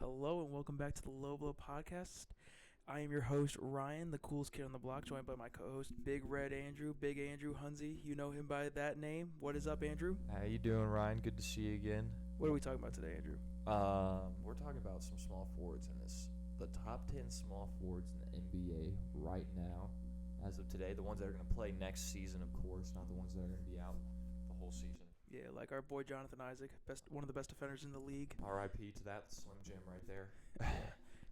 Hello and welcome back to the Low Blow Podcast. I am your host, Ryan, the coolest kid on the block, joined by my co-host, Big Red Andrew, Big Andrew Hunzi. You know him by that name. What is up, Andrew? How you doing, Ryan? Good to see you again. What are we talking about today, Andrew? We're talking about some small forwards in this. The top 10 small forwards in the NBA right now, as of today. The ones that are going to play next season, of course, not the ones that are going to be out the whole season. Yeah, like our boy Jonathan Isaac, one of the best defenders in the league. R.I.P. to that Slim Jim right there.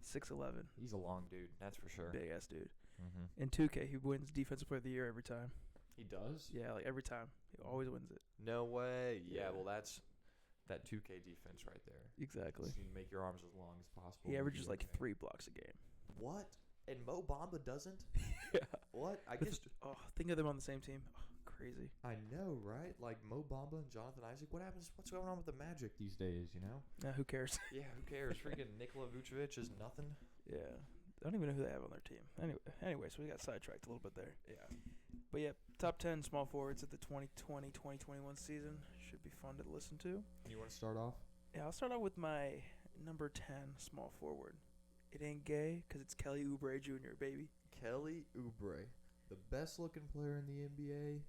6'11". He's a long dude, that's for sure. Big ass dude. Mm-hmm. In 2K, he wins Defensive Player of the Year every time. He does? Yeah, like every time. He always wins it. No way. Yeah. Yeah, well, that's that 2K defense right there. Exactly. So you make your arms as long as possible. He averages like 3 blocks a game. What? And Mo Bamba doesn't? Yeah. What? I guess. Think of them on the same team. Oh, crazy. I know, right? Like Mo Bamba and Jonathan Isaac. What happens? What's going on with the Magic these days? You know? Who cares? Yeah, who cares? Freaking Nikola Vucevic is nothing. Yeah. I don't even know who they have on their team. Anyway, so we got sidetracked a little bit there. Yeah. But yeah, top 10 small forwards at the 2020-2021 season. Should be fun to listen to. You want to start off? Yeah, I'll start out with my number 10 small forward. It ain't gay because it's Kelly Oubre Jr., baby. Kelly Oubre, the best looking player in the NBA.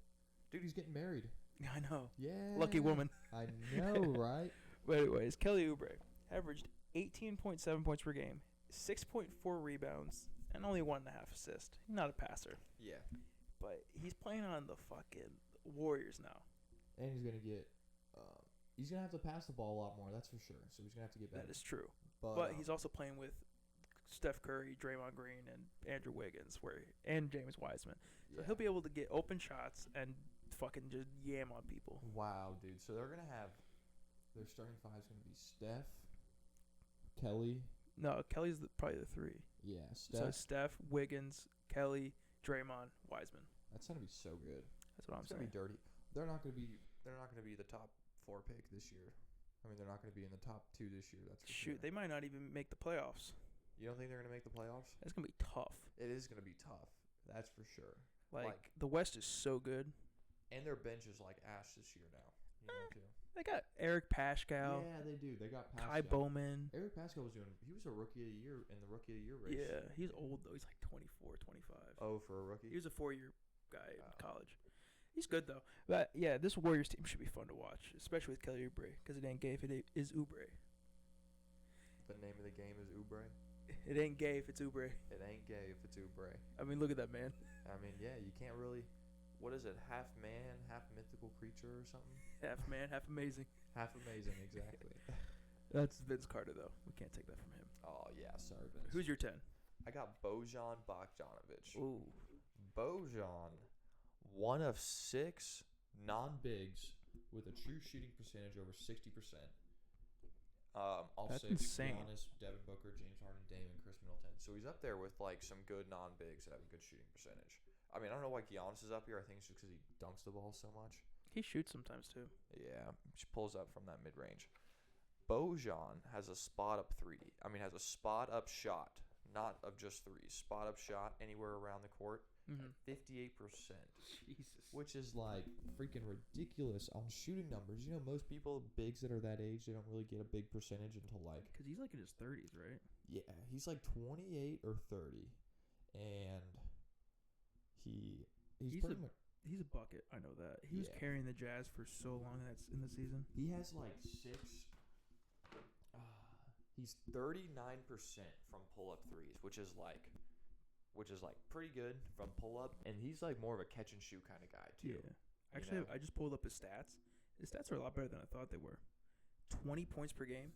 Dude, he's getting married. I know. Yeah. Lucky woman. I know, right? But anyways, Kelly Oubre averaged 18.7 points per game, 6.4 rebounds, and only 1.5 assists. He's not a passer. Yeah. But he's playing on the fucking Warriors now. And he's going to get he's going to have to pass the ball a lot more, that's for sure. So he's going to have to get better. That is true. But But he's also playing with Steph Curry, Draymond Green, and Andrew Wiggins, and James Wiseman. So he'll be able to get open shots and fucking just yam on people. Wow, dude. So they're going to have their starting five is going to be Steph, Kelly. No, Kelly's probably the 3. Yeah, So Steph, Wiggins, Kelly, Draymond, Wiseman. That's going to be so good. That's what I'm It's going to saying. be dirty. They're not going to be the top 4 pick this year. I mean, they're not going to be in the top 2 this year. That's for Shoot, sure. they might not even make the playoffs. You don't think they're going to make the playoffs? It's going to be tough. It is going to be tough. That's for sure. Like, the West is so good. And their bench is like ash this year now. You know, too. They got Eric Paschal, Yeah, they do. They got Kai Pascal. Bowman. Eric Pascal he was a rookie of the year in the rookie of the year race. Yeah, he's old, though. He's like 24, 25. Oh, for a rookie? He was a 4-year guy in college. He's good, though. But, yeah, this Warriors team should be fun to watch, especially with Kelly Oubre, because it ain't gay if it is Oubre. The name of the game is Oubre. It ain't gay if it's Oubre. It ain't gay if it's Oubre. I mean, look at that man. I mean, yeah, you can't really. What is it? Half man, half mythical creature or something? Half man, half amazing. Half amazing, exactly. That's Vince Carter, though. We can't take that from him. Oh, yeah, sorry, Vince. Who's your 10? I got Bojan Bogdanovic. Ooh. Bojan, 1 of 6 non-bigs with a true shooting percentage over 60%. All That's 6, insane. Giannis, Devin Booker, James Harden, Dame, and Chris Middleton. So he's up there with like some good non-bigs that have a good shooting percentage. I mean, I don't know why Giannis is up here. I think it's just because he dunks the ball so much. He shoots sometimes, too. Yeah, she pulls up from that mid-range. Bojan has a spot-up has a spot-up shot, not of just threes. Spot-up shot anywhere around the court. 58%. Jesus. Which is like freaking ridiculous on shooting numbers. You know, most people, bigs that are that age, they don't really get a big percentage until like... Because he's like in his 30s, right? Yeah, he's like 28 or 30. And he's pretty much... He's a bucket. I know that. He was carrying the Jazz for so long that's in the season. He has like 6... he's 39% from pull-up threes, which is like pretty good from pull-up. And he's like more of a catch-and-shoot kind of guy, too. Yeah. Actually, You know? I just pulled up his stats. His stats are a lot better than I thought they were. 20 points per game.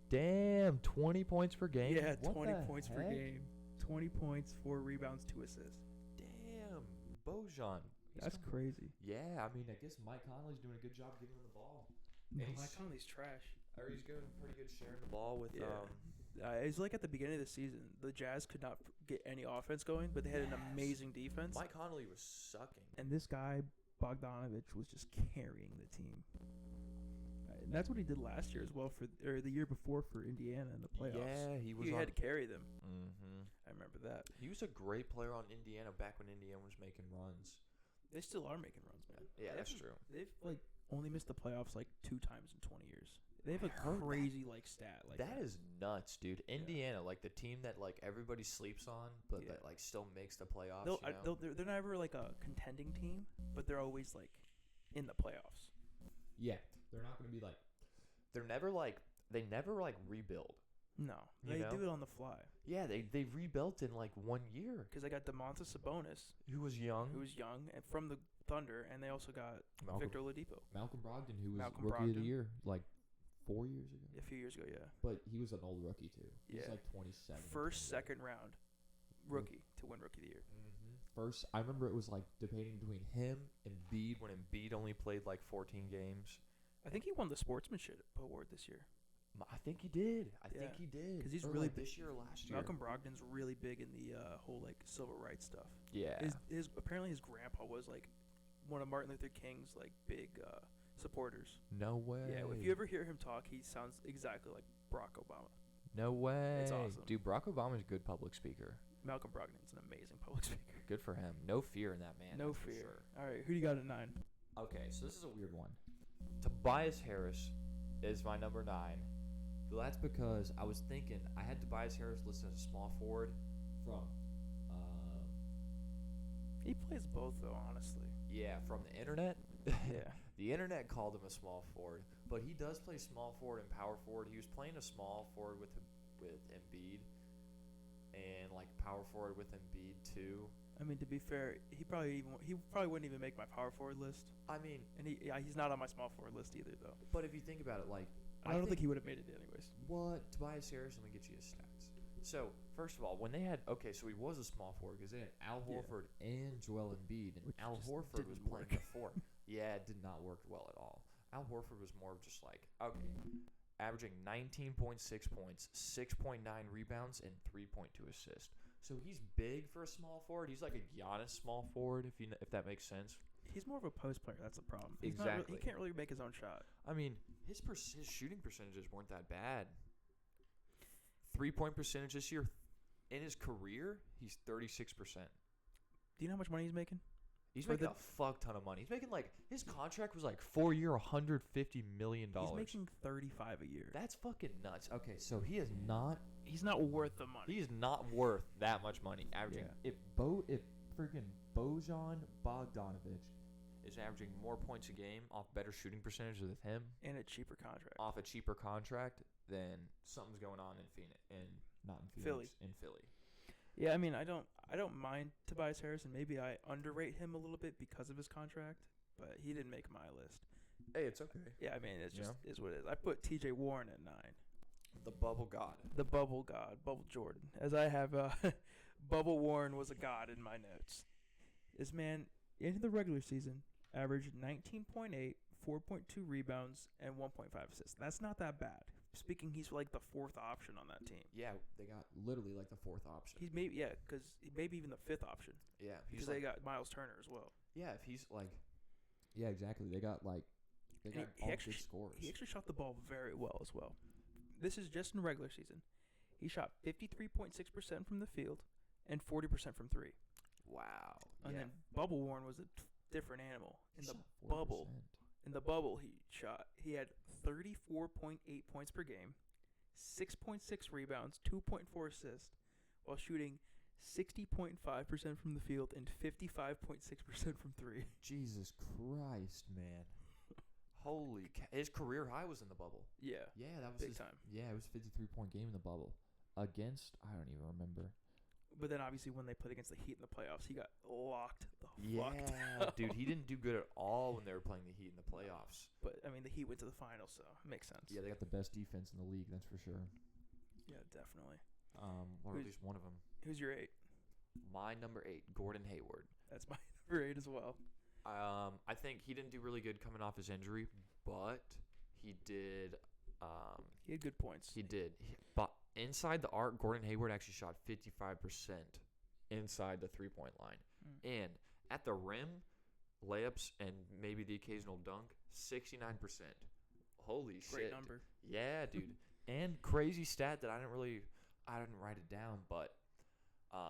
Damn, 20 points per game? Yeah, What 20 the points per heck? game. 20 points, 4 rebounds, 2 assists. Damn, Bojan. That's crazy. Yeah, I mean, I guess Mike Conley's doing a good job giving him the ball. No, He's- Mike Conley's trash. Or he's doing pretty good sharing the ball with It's like at the beginning of the season, the Jazz could not get any offense going, but they had an amazing defense. Mike Conley was sucking. And this guy, Bogdanovich, was just carrying the team. And that's what he did last year as well, or the year before for Indiana in the playoffs. Yeah, he had to carry them. Mm-hmm. I remember that. He was a great player on Indiana back when Indiana was making runs. They still are making runs, man. Yeah, that's true. They've only missed the playoffs 2 times in 20 years. They have a I heard that. crazy like stat like that. That is nuts, dude. Indiana, like the team that like everybody sleeps on, but Yeah. that like still makes the playoffs. They'll, you know? they're never like a contending team, but they're always like in the playoffs. Yeah, they're not going to be like. They never like rebuild. No, You they know? do it on the fly Yeah, they rebuilt in like 1 year. because they got Domantas Sabonis, Who was young? who was young and from the Thunder, and they also got Malcolm, Victor Oladipo Malcolm Brogdon, who was Malcolm rookie of the Brogdon. year like 4 years ago. a few years ago. Yeah, But he was an old rookie too. He's Yeah. like 27. first, 28. second round rookie to win Rookie of the Year. First, I remember it was like debating between him. Embiid, when Embiid only played like 14 games. I think he won the Sportsmanship Award this year. I think he did. I Yeah. think he did. 'Cause he's Or, really like big. this year or last year. Malcolm Brogdon's really big in the whole like civil rights stuff. Yeah. His apparently his grandpa was like one of Martin Luther King's like big supporters. No way. Yeah, if you ever hear him talk, he sounds exactly like Barack Obama. No way. It's awesome. Dude, Barack Obama's a good public speaker. Malcolm Brogdon's an amazing public speaker. Good for him. No fear in that man. No that's for fear. sure. All right, who do you got at 9? Okay, so this is a weird one. Tobias Harris is my number 9. That's because I was thinking I had Tobias Harris listed as a small forward. From He plays both though, honestly. Yeah, from the internet. Yeah. The internet called him a small forward, but he does play small forward and power forward. He was playing a small forward with Embiid, and like power forward with Embiid too. I mean, to be fair, he probably wouldn't even make my power forward list, I mean, and he's not on my small forward list either though. but if you think about it, like I don't think he would have made it anyways. what Tobias Harris. Let me get you his stats. So first of all, when they had so he was a small forward because they had Al Yeah. Horford and Joel Embiid, and Which Al just Horford was didn't playing work. the 4. Yeah, it did not work well at all. Al Horford was more of just like averaging 19.6 points, 6.9 rebounds, and 3.2 assists. So he's big for a small forward. He's like a Giannis small forward, if that makes sense. He's more of a post player. That's the problem. Exactly. He can't really make his own shot. I mean, his shooting percentages weren't that bad. 3-point percentage this year. In his career, he's 36%. Do you know how much money he's making? He's For making the- a fuck ton of money. He's making like his contract was like 4-year, $150 million. He's making 35 a year. That's fucking nuts. Okay, so he is not. He's not worth the money. He is not worth that much money. Averaging Yeah. if freaking Bojan Bogdanovic is averaging more points a game off better shooting percentages with him And a cheaper contract. off a cheaper contract, then something's going on in Phoenix and not in Philly. Phoenix. in Philly. Yeah, I mean, I don't mind Tobias Harris, and maybe I underrate him a little bit because of his contract, but he didn't make my list. Hey, it's okay. Yeah, I mean, it's just is what it is. I put T.J. Warren at 9. The bubble god. The Bubble God, Bubble Jordan. As I have, Bubble Warren was a god in my notes. This man, into the regular season, averaged 19.8, 4.2 rebounds, and 1.5 assists. That's not that bad. Speaking, he's like the 4th option on that team. Yeah, They got literally like the 4th option. He's maybe, yeah, because maybe even the 5th option. yeah. He's Because like, they got Miles Turner as well. yeah. If he's like, Yeah, exactly. They got And all he actually good scores. He actually shot the ball very well as well. This is just in regular season. He shot 53.6% from the field and 40% from 3. wow. And yeah. then Bubble Warren was a different animal. In the Shot bubble, 40%. he had 34.8 points per game, 6.6 rebounds, 2.4 assists, while shooting 60.5% from the field and 55.6% from 3. Jesus Christ, man. Holy his career high was in the bubble. Yeah. Yeah, that was Big his, time. Yeah, it was a 53-point game in the bubble against I don't even remember. But then obviously when they played against the Heat in the playoffs, he got locked the Yeah, fuck dude, he didn't do good at all when they were playing the Heat in the playoffs. But I mean, the Heat went to the finals, so it makes sense. Yeah, they got the best defense in the league, that's for sure. Yeah, definitely. Or at Who's- least one of them. Who's your 8? My number 8, Gordon Hayward. That's my number 8 as well. I think he didn't do really good coming off his injury, but he did. He had good points. He did. But inside the arc, Gordon Hayward actually shot 55% inside the 3-point line. Mm. And at the rim, layups and maybe the occasional dunk, 69%. Holy shit. Great number. Yeah, dude. And crazy stat that I didn't write it down, but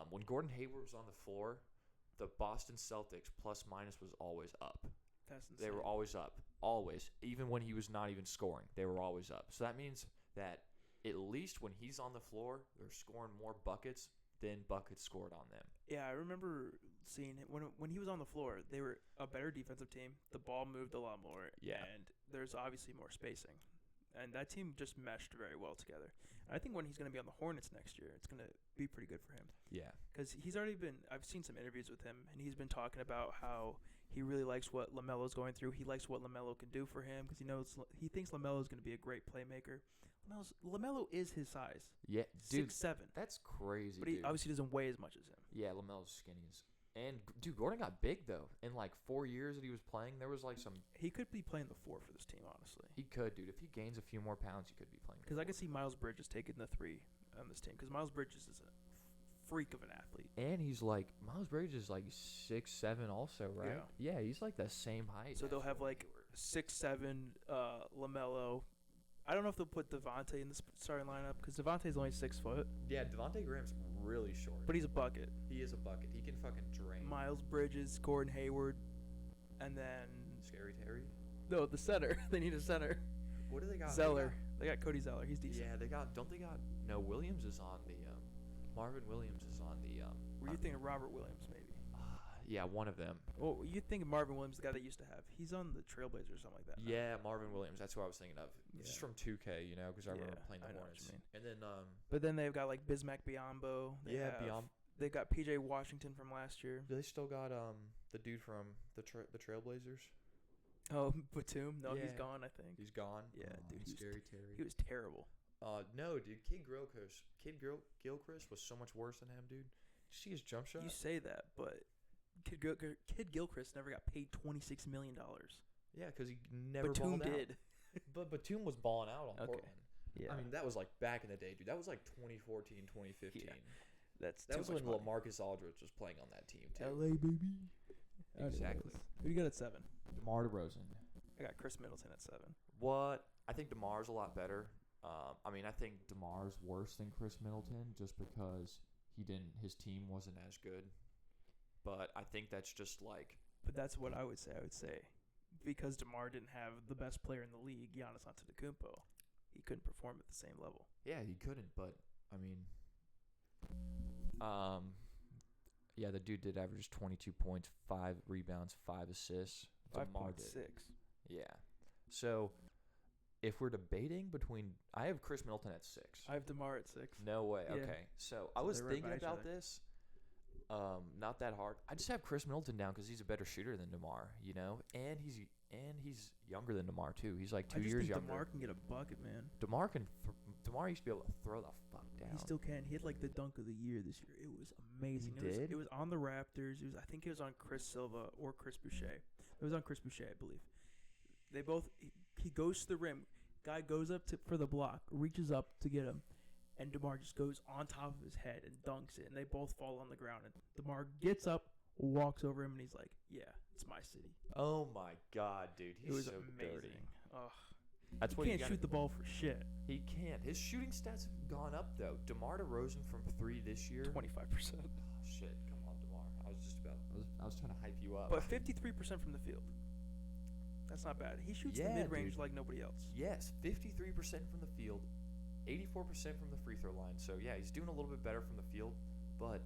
when Gordon Hayward was on the floor, the Boston Celtics plus minus was always up. That's insane. They were always up. Always. Even when he was not even scoring, they were always up. So that means that at least when he's on the floor, they're scoring more buckets than buckets scored on them. Yeah, I remember seeing it when he was on the floor. They were a better defensive team. The ball moved a lot more, Yeah. and there's obviously more spacing. And that team just meshed very well together. And I think when he's going to be on the Hornets next year, it's going to be pretty good for him. Yeah. Because he's already been – I've seen some interviews with him, and he's been talking about how he really likes what LaMelo's going through. He likes what LaMelo can do for him because he thinks LaMelo's going to be a great playmaker. LaMelo is his size. Yeah, dude. 6'7". That's crazy, But he dude. obviously doesn't weigh as much as him. Yeah, LaMelo's skinny as. And dude, Gordon got big though. In like 4 years that he was playing, there was like some. He could be playing the 4 for this team, honestly. He could, dude. If he gains a few more pounds, he could be playing. Because I could see Miles Bridges taking the 3 on this team. Because Miles Bridges is a freak of an athlete. And he's like Miles Bridges is like 6'7" also, right? Yeah, he's like the same height. So they'll as have like Hayward. 6'7", LaMelo. I don't know if they'll put Devontae in the starting lineup because Devontae's only 6 foot, Yeah, Devontae Graham's really short. but he's a bucket. He is a bucket. He can fucking drain. Miles Bridges, Gordon Hayward, and then Scary Terry. no, the center. They need a center. What do they got? Zeller. They got Cody Zeller. He's decent. Yeah, they got. Don't they got? No, Williams is on the. Marvin Williams is on the. Were you thinking Robert Williams maybe? Yeah, one of them. Well, you think Marvin Williams, the guy they used to have. He's on the Trailblazers or something like that. now. Yeah, Marvin Williams. That's who I was thinking of. Just Yeah. from 2K, you know, because I remember Yeah, playing the I know what Hornets. you mean. And then, But then they've got like Bismack Biyombo. Beyond. They got PJ Washington from last year. They still got the dude from the Trailblazers. Oh, Batum? No, he's Yeah. gone, I think. He's gone. Yeah, dude, he was Scary Terry. He was terrible. No, dude. Kid Gilchrist was so much worse than him, dude. Did you see his jump shot? You say that, but Kid Gilchrist never got paid $26 million. Yeah, because he never Batum balled out. did. But Batum was balling out on Okay. Portland. Yeah. I mean, that was like back in the day, dude. That was like 2014, 2015. Yeah. That's That too was much when money. LaMarcus Aldridge was playing on that team, too. LA, baby. Exactly. Who you got at 7? DeMar DeRozan. I got Chris Middleton at 7. What? I think DeMar's a lot better. I mean, I think DeMar's worse than Chris Middleton just because his team wasn't as good. but I think that's just like But that's what I would say. I would say because DeMar didn't have the best player in the league, Giannis Antetokounmpo, he couldn't perform at the same level. yeah, he couldn't, but I mean yeah, the dude did average 22 points, 5 rebounds, 5 assists. DeMar did. 5.6. Yeah. So if we're debating between, I have Chris Middleton at 6. I have DeMar at 6. No way. Yeah. Okay. So I So was they're right thinking by each about other. this. Not that hard. I just have Chris Middleton down because he's a better shooter than DeMar, you know, and he's younger than DeMar too. He's like 2 I just years think younger. DeMar can get a bucket, man. DeMar used to be able to throw the fuck down. He still can. He had like the dunk of the year this year. It was amazing. He did? It was on the Raptors. I think it was on Chris Silva or Chris Boucher. It was on Chris Boucher, I believe. They both. He goes to the rim. Guy goes up for the block, reaches up to get him, and DeMar just goes on top of his head and dunks it. And they both fall on the ground. And DeMar gets up, walks over him, and he's like, "Yeah, it's my city." Oh my god, dude, he's It was so amazing. dirty. Ugh. That's He what can't you gotta shoot the ball for shit. He can't. His shooting stats have gone up though. DeMar DeRozan from 3 this year. 25%. Oh, shit, come on, DeMar. I was trying to hype you up. But 53% from the field. That's not bad. He shoots Yeah, the mid-range dude. like nobody else. Yes, 53% from the field, 84% from the free throw line. So yeah, he's doing a little bit better from the field, but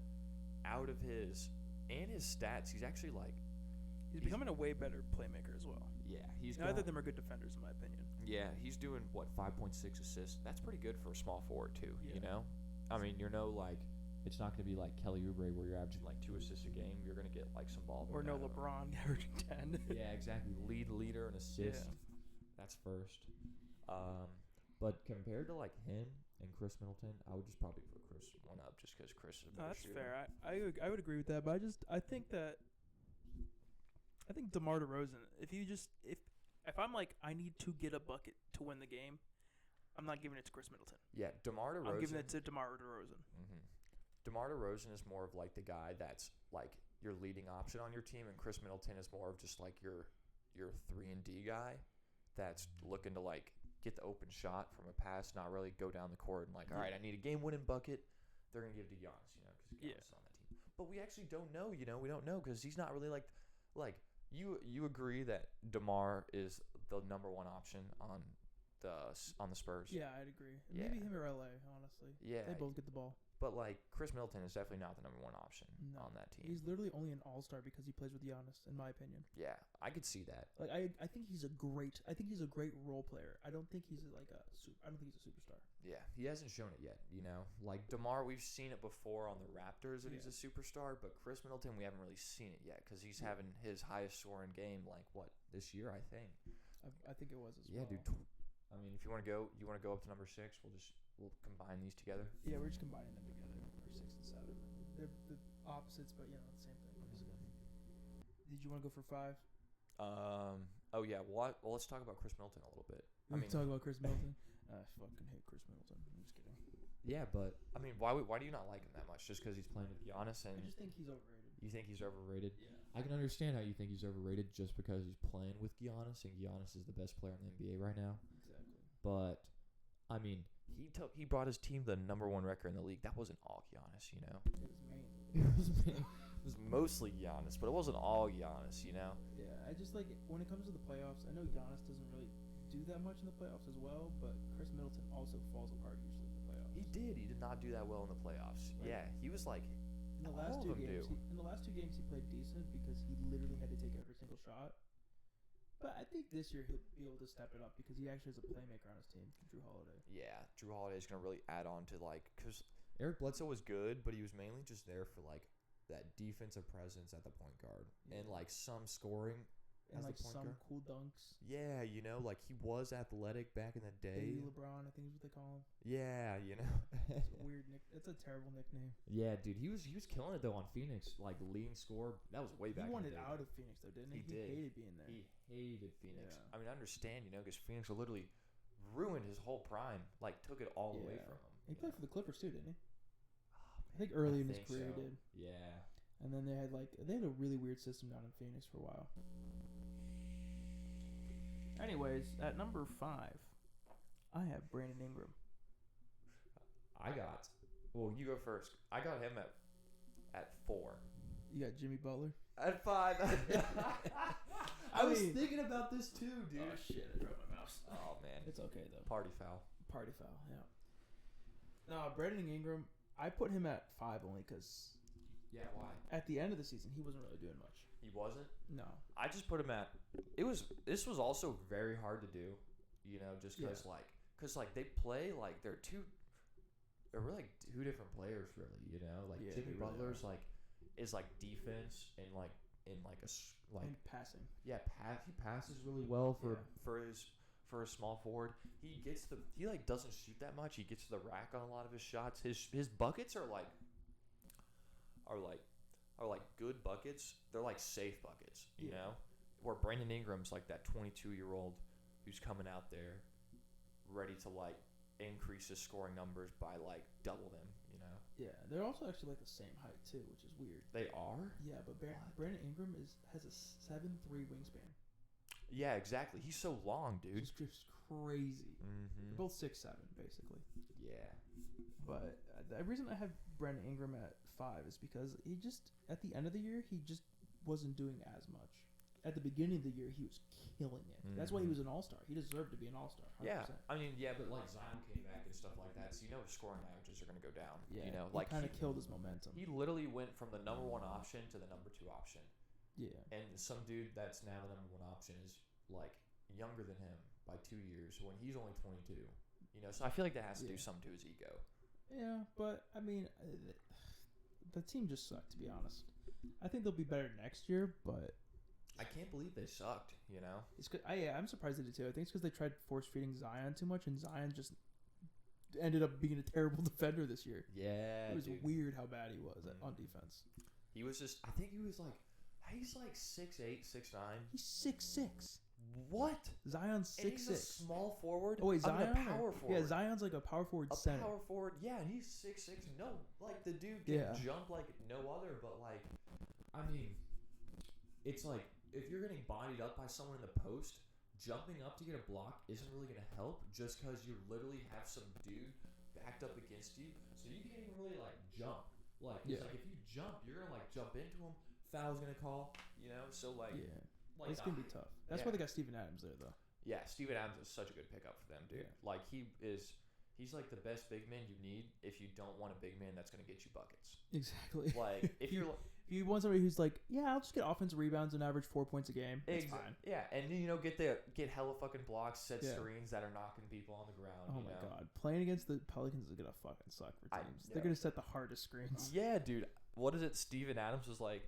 out of his stats, he's actually like He's becoming a way better playmaker as well. yeah, he's Neither got, of them are good defenders, in my opinion. yeah, he's doing what 5.6 assists. That's pretty good for a small forward too. Yeah. You know, I mean you're no like It's not going to be like Kelly Oubre where you're averaging like 2 assists a game. You're gonna get like some ball. Or no movement out of him. LeBron averaging 10. Yeah, exactly. Leader and assist. Yeah. That's first. But compared to like him and Chris Middleton, I would just probably put Chris one up just because Chris is a No, better that's shooter. fair. I would agree with that, but I think DeMar DeRozan, if I'm like I need to get a bucket to win the game, I'm not giving it to Chris Middleton. Yeah, DeMar DeRozan. I'm giving it to DeMar DeRozan. Mm-hmm. DeMar DeRozan is more of like the guy that's like your leading option on your team, and Chris Middleton is more of just like your 3-and-D guy that's looking to like get the open shot from a pass, not really go down the court and like, all right, I need a game-winning bucket. They're gonna give it to Giannis, you know, because Giannis is on that team. But we actually don't know, you know, we don't know because he's not really like you agree that DeMar is the number one option on the Spurs? Yeah, I'd agree. Yeah. Maybe him or LA, honestly. Yeah. They both get the ball. But like Chris Middleton is definitely not the number one option No. on that team. He's literally only an all-star because he plays with Giannis, in my opinion. Yeah, I could see that. Like I think he's a great role player. I don't think he's I don't think he's a superstar. Yeah, he hasn't shown it yet. Like DeMar, we've seen it before on the Raptors that he's a superstar, but Chris Middleton, we haven't really seen it yet because he's having his highest scoring game this year, I think. I think it was as well. Yeah, dude. I mean, if you want to go up to number 6, we'll combine these together. Yeah, we're just combining them together for 6 and 7. They're the opposites, but the same thing. Basically. Did you want to go for 5? Oh yeah. Well, let's talk about Chris Middleton a little bit. We can talk about Chris Middleton. I fucking hate Chris Middleton. I'm just kidding. Yeah, but I mean, why do you not like him that much? Just because he's playing with Giannis and I just think he's overrated. you think he's overrated? Yeah. I can understand how you think he's overrated just because he's playing with Giannis, and Giannis is the best player in the NBA right now. Exactly. But, I mean, He brought his team the number 1 record in the league. That wasn't all Giannis, It was main. It was mostly Giannis, but it wasn't all Giannis, Yeah, I just like when it comes to the playoffs. I know Giannis doesn't really do that much in the playoffs as well, but Chris Middleton also falls apart usually in the playoffs. He did. He did not do that well in the playoffs. Right. Yeah, he was like In the all last of two them games, do. in the last 2 games, he played decent because he literally had to take every single shot. But I think this year he'll be able to step it up because he actually has a playmaker on his team, Drew Holiday. Yeah, Drew Holiday is gonna really add on to because Eric Bledsoe was good, but he was mainly just there for like that defensive presence at the point guard and like some scoring And as like the point some guard. cool dunks. Yeah, like he was athletic back in the day. Baby LeBron, I think is what they call him. Yeah, It's a weird It's a terrible nickname. yeah, dude, he was killing it though on Phoenix, like leading score. That was way He back. wanted in the day. out of Phoenix though, didn't he? He did. Hated being there. He hated Phoenix. Yeah. I mean, I understand, because Phoenix literally ruined his whole prime, like took it all away Yeah. from him. He played for the Clippers too, didn't he? Oh, I think early in his think career so. he did. Yeah. And then they had a really weird system down in Phoenix for a while. Anyways, at number 5, I have Brandon Ingram. Well, you go first. I got him at 4. You got Jimmy Butler. At 5. I was mean- thinking about this too, dude. Oh shit! I dropped my mouse. Oh man, It's okay though. party foul. Party foul. Yeah. No, Brandon Ingram. I put him at 5 only because Yeah, why? at the end of the season he wasn't really doing much. He wasn't. No. I just put him at. This was also very hard to do, just because they play like they're really like 2 different players, really. Like Yeah, Jimmy they really Butler's is defense and And passing. he passes really well Yeah. for a small forward. He doesn't shoot that much. He gets to the rack on a lot of his shots. His buckets are good buckets. They're like safe buckets, you Yeah. know. Where Brandon Ingram's like that 22-year-old who's coming out there ready to increase his scoring numbers by double them, Yeah, they're also actually the same height too, which is weird. They are? Yeah, but What? Brandon Ingram has a 7'3" wingspan. Yeah, exactly. He's so long, dude. It's just crazy. Mm-hmm. They're both 6'7", basically. Yeah. But the reason I have Brandon Ingram at 5 is because he just at the end of the year he just wasn't doing as much. At the beginning of the year he was killing it. That's why he was an all-star. He deserved to be an all-star. 100%. Yeah, I mean, but Zion came back and stuff like that, so his scoring averages are going to go down. Yeah, Like he kind of killed his momentum. he literally went from the number 1 option to the number 2 option, Yeah. and some dude that's now the number 1 option is younger than him by 2 years when he's only 22. So I feel like that has to do Yeah. something to his ego. Yeah, but I mean, the team just sucked, to be honest. I think they'll be better next year, but I can't believe they sucked. it's good. I'm surprised they did too. I think it's because they tried force feeding Zion too much, and Zion just ended up being a terrible defender this year. Yeah, It was dude. weird how bad he was on defense. He was just. I think he was he's 6'8", 6'9". He's 6'6". What? Zion's And he's a 6'6". small forward. Oh wait, I mean, Zion? a power forward. Yeah, Zion's like a power forward A center. power forward, yeah, and he's 6'6". No, the dude can Yeah. jump like no other, but I mean, it's if you're getting bodied up by someone in the post, jumping up to get a block isn't really going to help just because you literally have some dude backed up against you, so you can't even really jump. Yeah. If you jump, you're gonna jump into him. Foul's gonna call, so Yeah. like It's gonna be tough. That's yeah. why they got Steven Adams there, though. Yeah, Steven Adams is such a good pickup for them, dude. Yeah. Like he's like the best big man you need if you don't want a big man that's gonna get you buckets. Exactly. Like if you're If you want somebody who's like, yeah, I'll just get offensive rebounds and average 4 points a game. That's fine. Yeah, and get hella fucking blocks, set screens that are knocking people on the ground. Oh my god, playing against the Pelicans is gonna fucking suck for teams. They're gonna set the hardest screens. Yeah, dude. What is it? Steven Adams was like,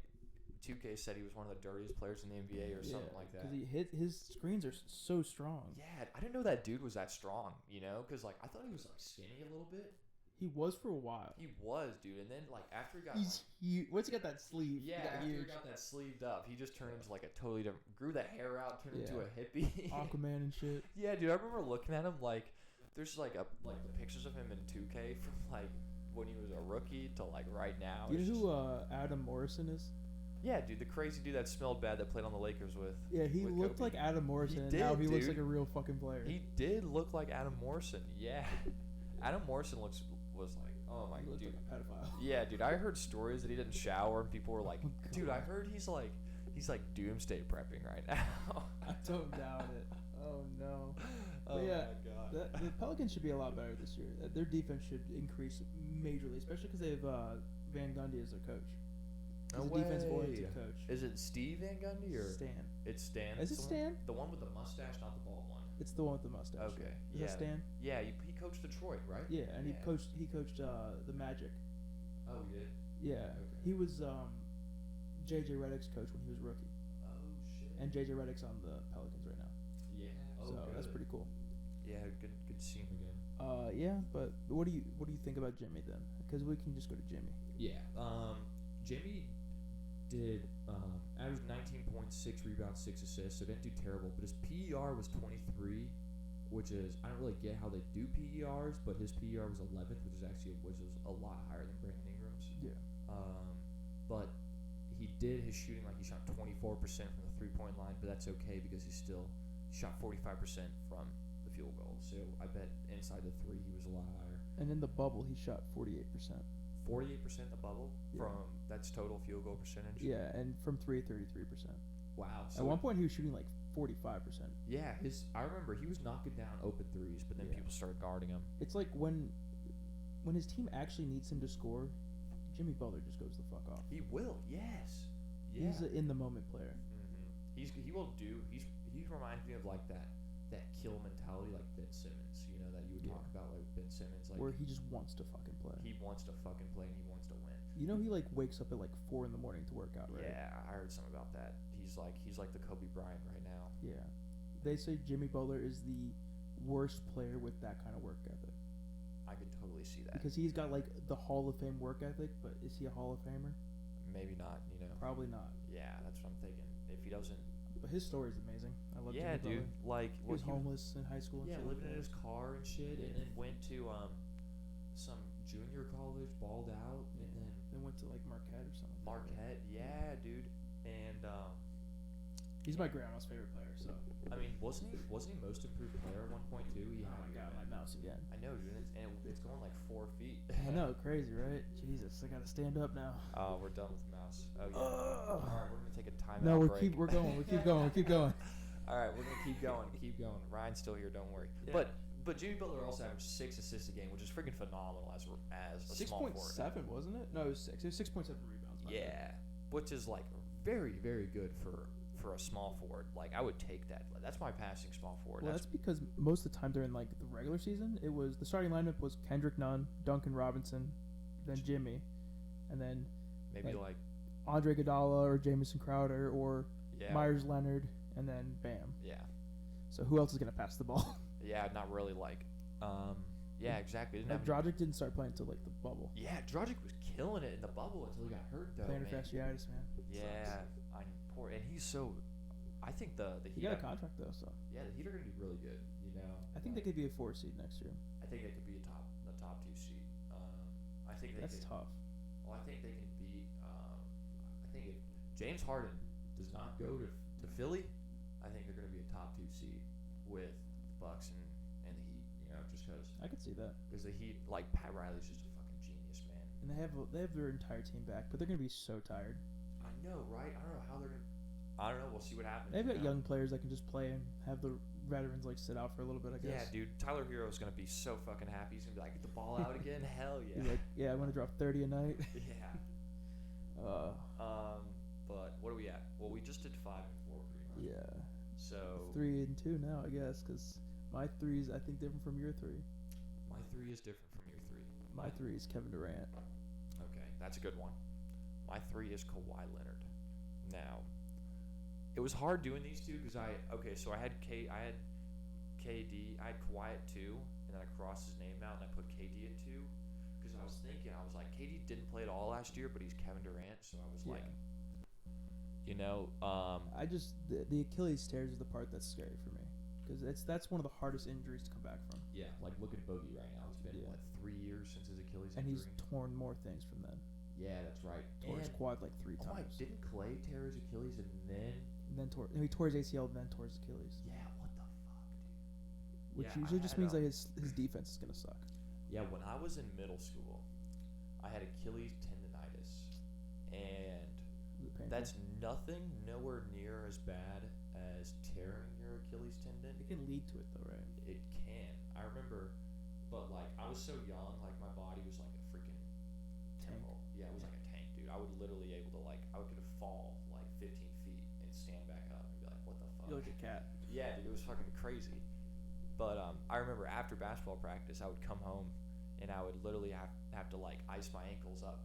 2K said he was one of the dirtiest players in the NBA or something like that. Because his screens are so strong. Yeah, I didn't know that dude was that strong. Because like I thought he was like skinny a little bit. He was for a while. He was, dude, and then like after he got once he got that sleeve, after he got that sleeved up, he just turned into like a totally different. Grew that hair out, turned into a hippie. Aquaman and shit. Yeah, dude, I remember looking at him like there's like the pictures of him in 2K from like when he was a rookie to like right now. You know who Adam Morrison is? Yeah, dude, the crazy dude that smelled bad that played on the Lakers with. Yeah, he with looked Kobe. like Adam Morrison. He Now did, he looks dude. like a real fucking player. He did look like Adam Morrison. Yeah, Adam Morrison was like, oh my He looked dude. like a pedophile. Yeah, dude, I heard stories that he didn't shower and people were like, dude, I heard he's like doomsday prepping right now. I don't doubt it. Oh no. Oh But yeah, my god. the Pelicans should be a lot better this year. Their defense should increase majorly, especially because they have Van Gundy as their coach. He's a defensive-oriented coach. Is it Steve Van Gundy or Stan. It's Stan? Is it Stan? The one with the mustache, not the bald one. It's the one with the mustache. Okay. Is that Stan? Yeah, he coached Detroit, right? Yeah, and he coached the Magic. Oh, he did. Yeah, Okay. he was JJ Redick's coach when he was rookie, Oh shit. and JJ Redick's on the Pelicans right now. Yeah. Oh, So that's pretty cool. Yeah, good to see him again. Yeah, but what do you think about Jimmy then? Because we can just go to Jimmy. Yeah. Jimmy did average 19.6 rebounds, 6 assists, so didn't do terrible. But his PER was 23, which is I don't really get how they do PERs, but his PER was 11th, which is a lot higher than Brandon Ingram's. Yeah. But he did his shooting like he shot 24% from the 3-point line, but that's okay because he shot 45% from the field goal. So I bet inside the three he was a lot higher. And in the bubble, he shot 48%. 48% in the bubble Yeah. That's total field goal percentage. Yeah, and from 33%. Wow. At one point, he was shooting like 45%. Yeah, I remember he was knocking down open threes, but then Then people started guarding him. It's like when his team actually needs him to score, Jimmy Butler just goes the fuck off. He will. Yes. Yeah. He's an in the moment player. He reminds me of like that kill mentality like Ben Simmons, that you would talk about like Ben Simmons, like Where he just wants to fucking play. he wants to fucking play and he wants to win. He like wakes up at like 4 a.m. to work out, right? Yeah, I heard something about that. He's like the Kobe Bryant right now. Yeah. They say Jimmy Butler is the worst player with that kind of work ethic. I could totally see that. Because he's got like the Hall of Fame work ethic, but is he a Hall of Famer? Maybe not, Probably not. Yeah, that's what I'm thinking. If he doesn't. But his story is amazing. I love Yeah, Jimmy dude. Butler. Like He was homeless in high school and Yeah, shit. living in his car and shit, and then went to some junior college, balled out, and then Then went to like Marquette or something. Marquette. Yeah, dude. And He's my grandma's favorite player, so. I mean, wasn't he most improved player at 1.2? Oh my god, my mouse again. I know, dude. It's going like 4 feet. I know, crazy, right? Jesus, I gotta stand up now. Oh, we're done with the mouse. Oh yeah. All right, we're gonna take a timeout. No, break. we're going. We keep going. We keep going. All right, we're gonna keep going. Keep going. Ryan's still here. Don't worry. Yeah. But Jimmy Butler also averaged 6 assists a game, which is freaking phenomenal as a small forward. 6.7, wasn't it? No, it was 6. It was 6.7 rebounds. my bad. Yeah, which is like very, very good for a small forward. Like I would take that. Like, that's my passing small forward. Well, that's because most of the time during like the regular season, it was the starting lineup was Kendrick Nunn, Duncan Robinson, then Jimmy, and then maybe like Andre Iguodala or Jamison Crowder or yeah, Myers Leonard, and then bam. yeah, So who else is gonna pass the ball? yeah. Not really like yeah, exactly. Didn't Like have Dragic didn't start playing until like the bubble. yeah, Dragic was killing it in the bubble until he got hurt though. Plantar Man. fasciitis, man. Yeah, I poor, and he's so. I think the He Heat got a contract though, so yeah, the Heat are gonna be really good. I think they could be a 4 seed next year. I think they could be the top 2 seed. I think they That's could. tough. Well, I think they can beat. I think if James Harden does not go to Philly, I think they're going to be a top 2 seed with the Bucks and the Heat. Just because I could see that. the Heat, like Pat Riley's just a fucking genius, man. And they have their entire team back, but they're gonna be so tired. I know, right? I don't know how they're gonna. I don't know. We'll see what happens. They've you got know? young players that can just play and have the veterans like sit out for a little bit. I Yeah, guess. dude. Tyler Hero is gonna be so fucking happy. He's gonna be like, get the ball out again. Hell yeah. He's like, yeah, I'm gonna drop 30 a night. Yeah. But what are we at? Well, we just did 5 and 4 pretty much. Yeah. So 3 and 2 now, I guess, because my 3 is I think different from your 3. my 3 is different from your 3. My 3 is Kevin Durant. Okay, that's a good one. My 3 is Kawhi Leonard. Now, it was hard doing these two because I had KD, I had Kawhi at 2, and then I crossed his name out and I put KD at 2 because I was thinking, I was like, KD didn't play at all last year, but he's Kevin Durant, so I was like, you know, I just the Achilles tears is the part that's scary for me because that's one of the hardest injuries to come back from, Yeah, like look at Bogey right now. It's been Yeah. what 3 years since his Achilles and injury. he's torn more things from then. Yeah, that's right. Tore his And- quad like 3 oh my, times. didn't Clay tear his Achilles and then? And then he tore his ACL, then tore his Achilles, Yeah, what the fuck, dude? which Yeah, I usually just had, means like his defense is gonna suck. yeah, when I was in middle school, I had Achilles tendonitis, and Is it painful? that's nothing nowhere near as bad as tearing your Achilles tendon. It can lead to it though, right? It can. I remember, but like I was so young, like my body was like a freaking Tank. temple. Yeah, it was like a tank, dude. I would literally able to like I would could fall like 15 feet and stand back up and be like, what the fuck? You're like a cat. Yeah, dude, it was fucking crazy. But I remember after basketball practice, I would come home and I would literally have to like ice my ankles up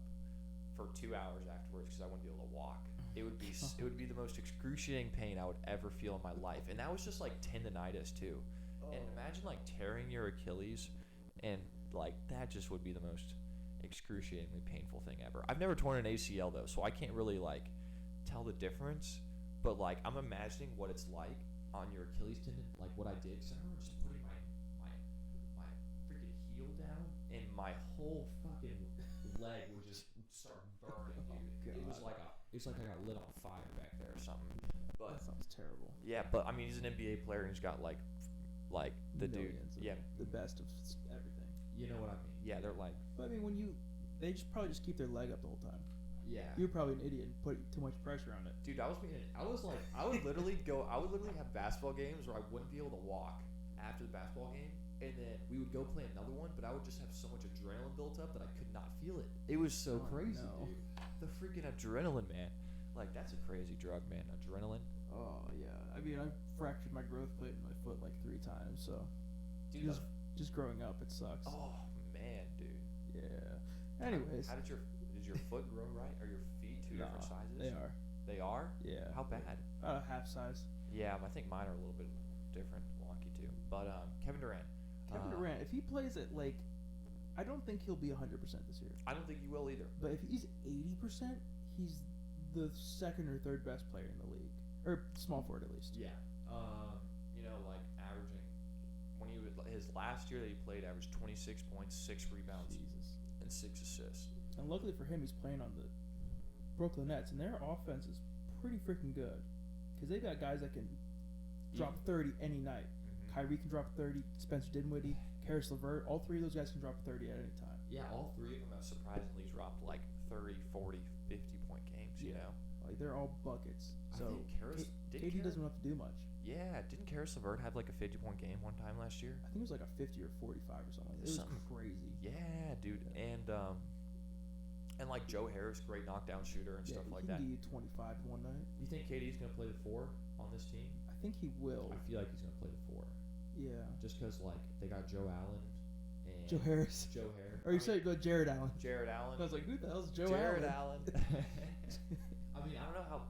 for 2 hours afterwards because I wouldn't be able to walk. It would be the most excruciating pain I would ever feel in my life, and that was just like tendonitis too. And imagine like tearing your Achilles, and like that just would be the most excruciatingly painful thing ever. I've never torn an ACL though, so I can't really like tell the difference. But like I'm imagining what it's like on your Achilles tendon, like what I did. Cause I remember just putting my freaking heel down, and my whole fucking leg would just start burning, dude. It was like I got lit on fire back there or something. But That sounds terrible. yeah, but I mean he's an NBA player and he's got like the Millions dude. of Yeah, the best of everything. You know what I mean? yeah, they're like But I mean, they just probably just keep their leg up the whole time. Yeah. You're probably an idiot and put too much pressure on it. dude, I would literally have basketball games where I wouldn't be able to walk after the basketball game, and then we would go play another one, but I would just have so much adrenaline built up that I could not feel it. It was so Oh, crazy, no. dude. The freaking adrenaline, man. Like that's a crazy drug, man. Adrenaline. Oh yeah. I mean, I fractured my growth plate in my foot like 3 times. So Dude, just growing up, it sucks. oh man, dude. Yeah. Anyways, How did your foot grow right? Or your feet two Nah, different sizes? they are. They are? Yeah. How bad? About a half size. Yeah, I think mine are a little bit different, wonky too. But Kevin Durant. Kevin Durant, if he plays at like, I don't think he'll be 100% this year. I don't think you will either. But if he's 80%, he's the second or third best player in the league, or small forward at least. Yeah. You know, like averaging when he would his last year that he played averaged 26 points, 6 rebounds, Jesus. and 6 assists. And luckily for him, he's playing on the Brooklyn Nets, and their offense is pretty freaking good. Because they've got guys that can drop 30 any night. Mm-hmm. Kyrie can drop 30. Spencer Dinwiddie, Karis LeVert, all 3 of those guys can drop 30 at any time. Yeah, all 3 of them have surprisingly dropped like 30, 40, 50 point games. You Yeah. know. Like they're all buckets. I So think KD doesn't have to do much. Yeah, didn't Karis LeVert have like a 50-point game one time last year? I think it was like a 50 or 45 or something. It was Something- crazy. Yeah, dude, Yeah. and like Joe Harris, great knockdown shooter and stuff he like can that. give you 25 one night. You think KD's gonna play the 4 on this team? I think he will. I feel like he's gonna play the 4, Yeah. just because like they got Joe Allen and Joe Harris. Joe Harris. Or you say go Jared Allen. Jared Allen. I was like, who the hell's Joe Jared Allen? Allen. I mean, I don't know how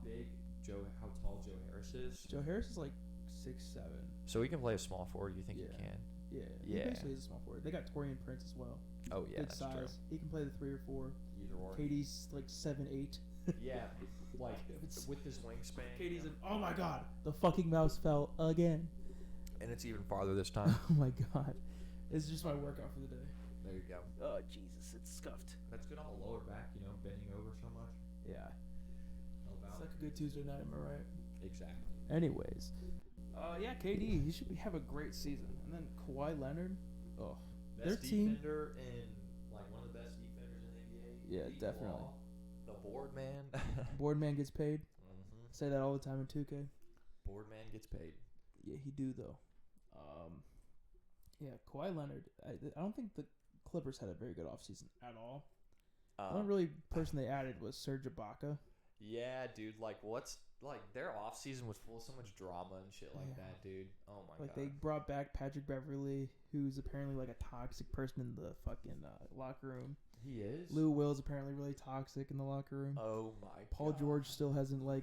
tall Joe Harris is. Joe Harris is like 6'7". So he can play a small forward. You think Yeah. he can? Yeah. Yeah. He basically is a small forward. They got Torian Prince as well. Oh yeah, Good that's size. true. He can play the 3 or 4. Either or. KD's like 7'8". Yeah, like with his wingspan. KD's an oh my god, the fucking mouse fell again. and it's even farther this time. Oh my god, it's just my workout for the day. There you go. Oh Jesus, it's scuffed. That's good on the lower back, you know, bending over so much. Yeah, Help it's out. like a good Tuesday night. Am I right? Exactly. Anyways, yeah, KD, he should have a great season, and then Kawhi Leonard. Oh, their Best team. defender and like one of the best defenders in the NBA. Yeah, League definitely. law. The board man. Boardman gets paid. Say that all the time in 2K. Board man gets paid. Yeah, he do though. Yeah, Kawhi Leonard. I don't think the Clippers had a very good offseason at all. The only really person they added was Serge Ibaka. Yeah, dude. Like, what's like their offseason was full of so much drama and shit like Yeah. that, dude. Oh my Like god. they brought back Patrick Beverly, who's apparently like a toxic person in the fucking locker room. He is. Lou Will's apparently really toxic in the locker room. Oh my. Paul god. George still hasn't like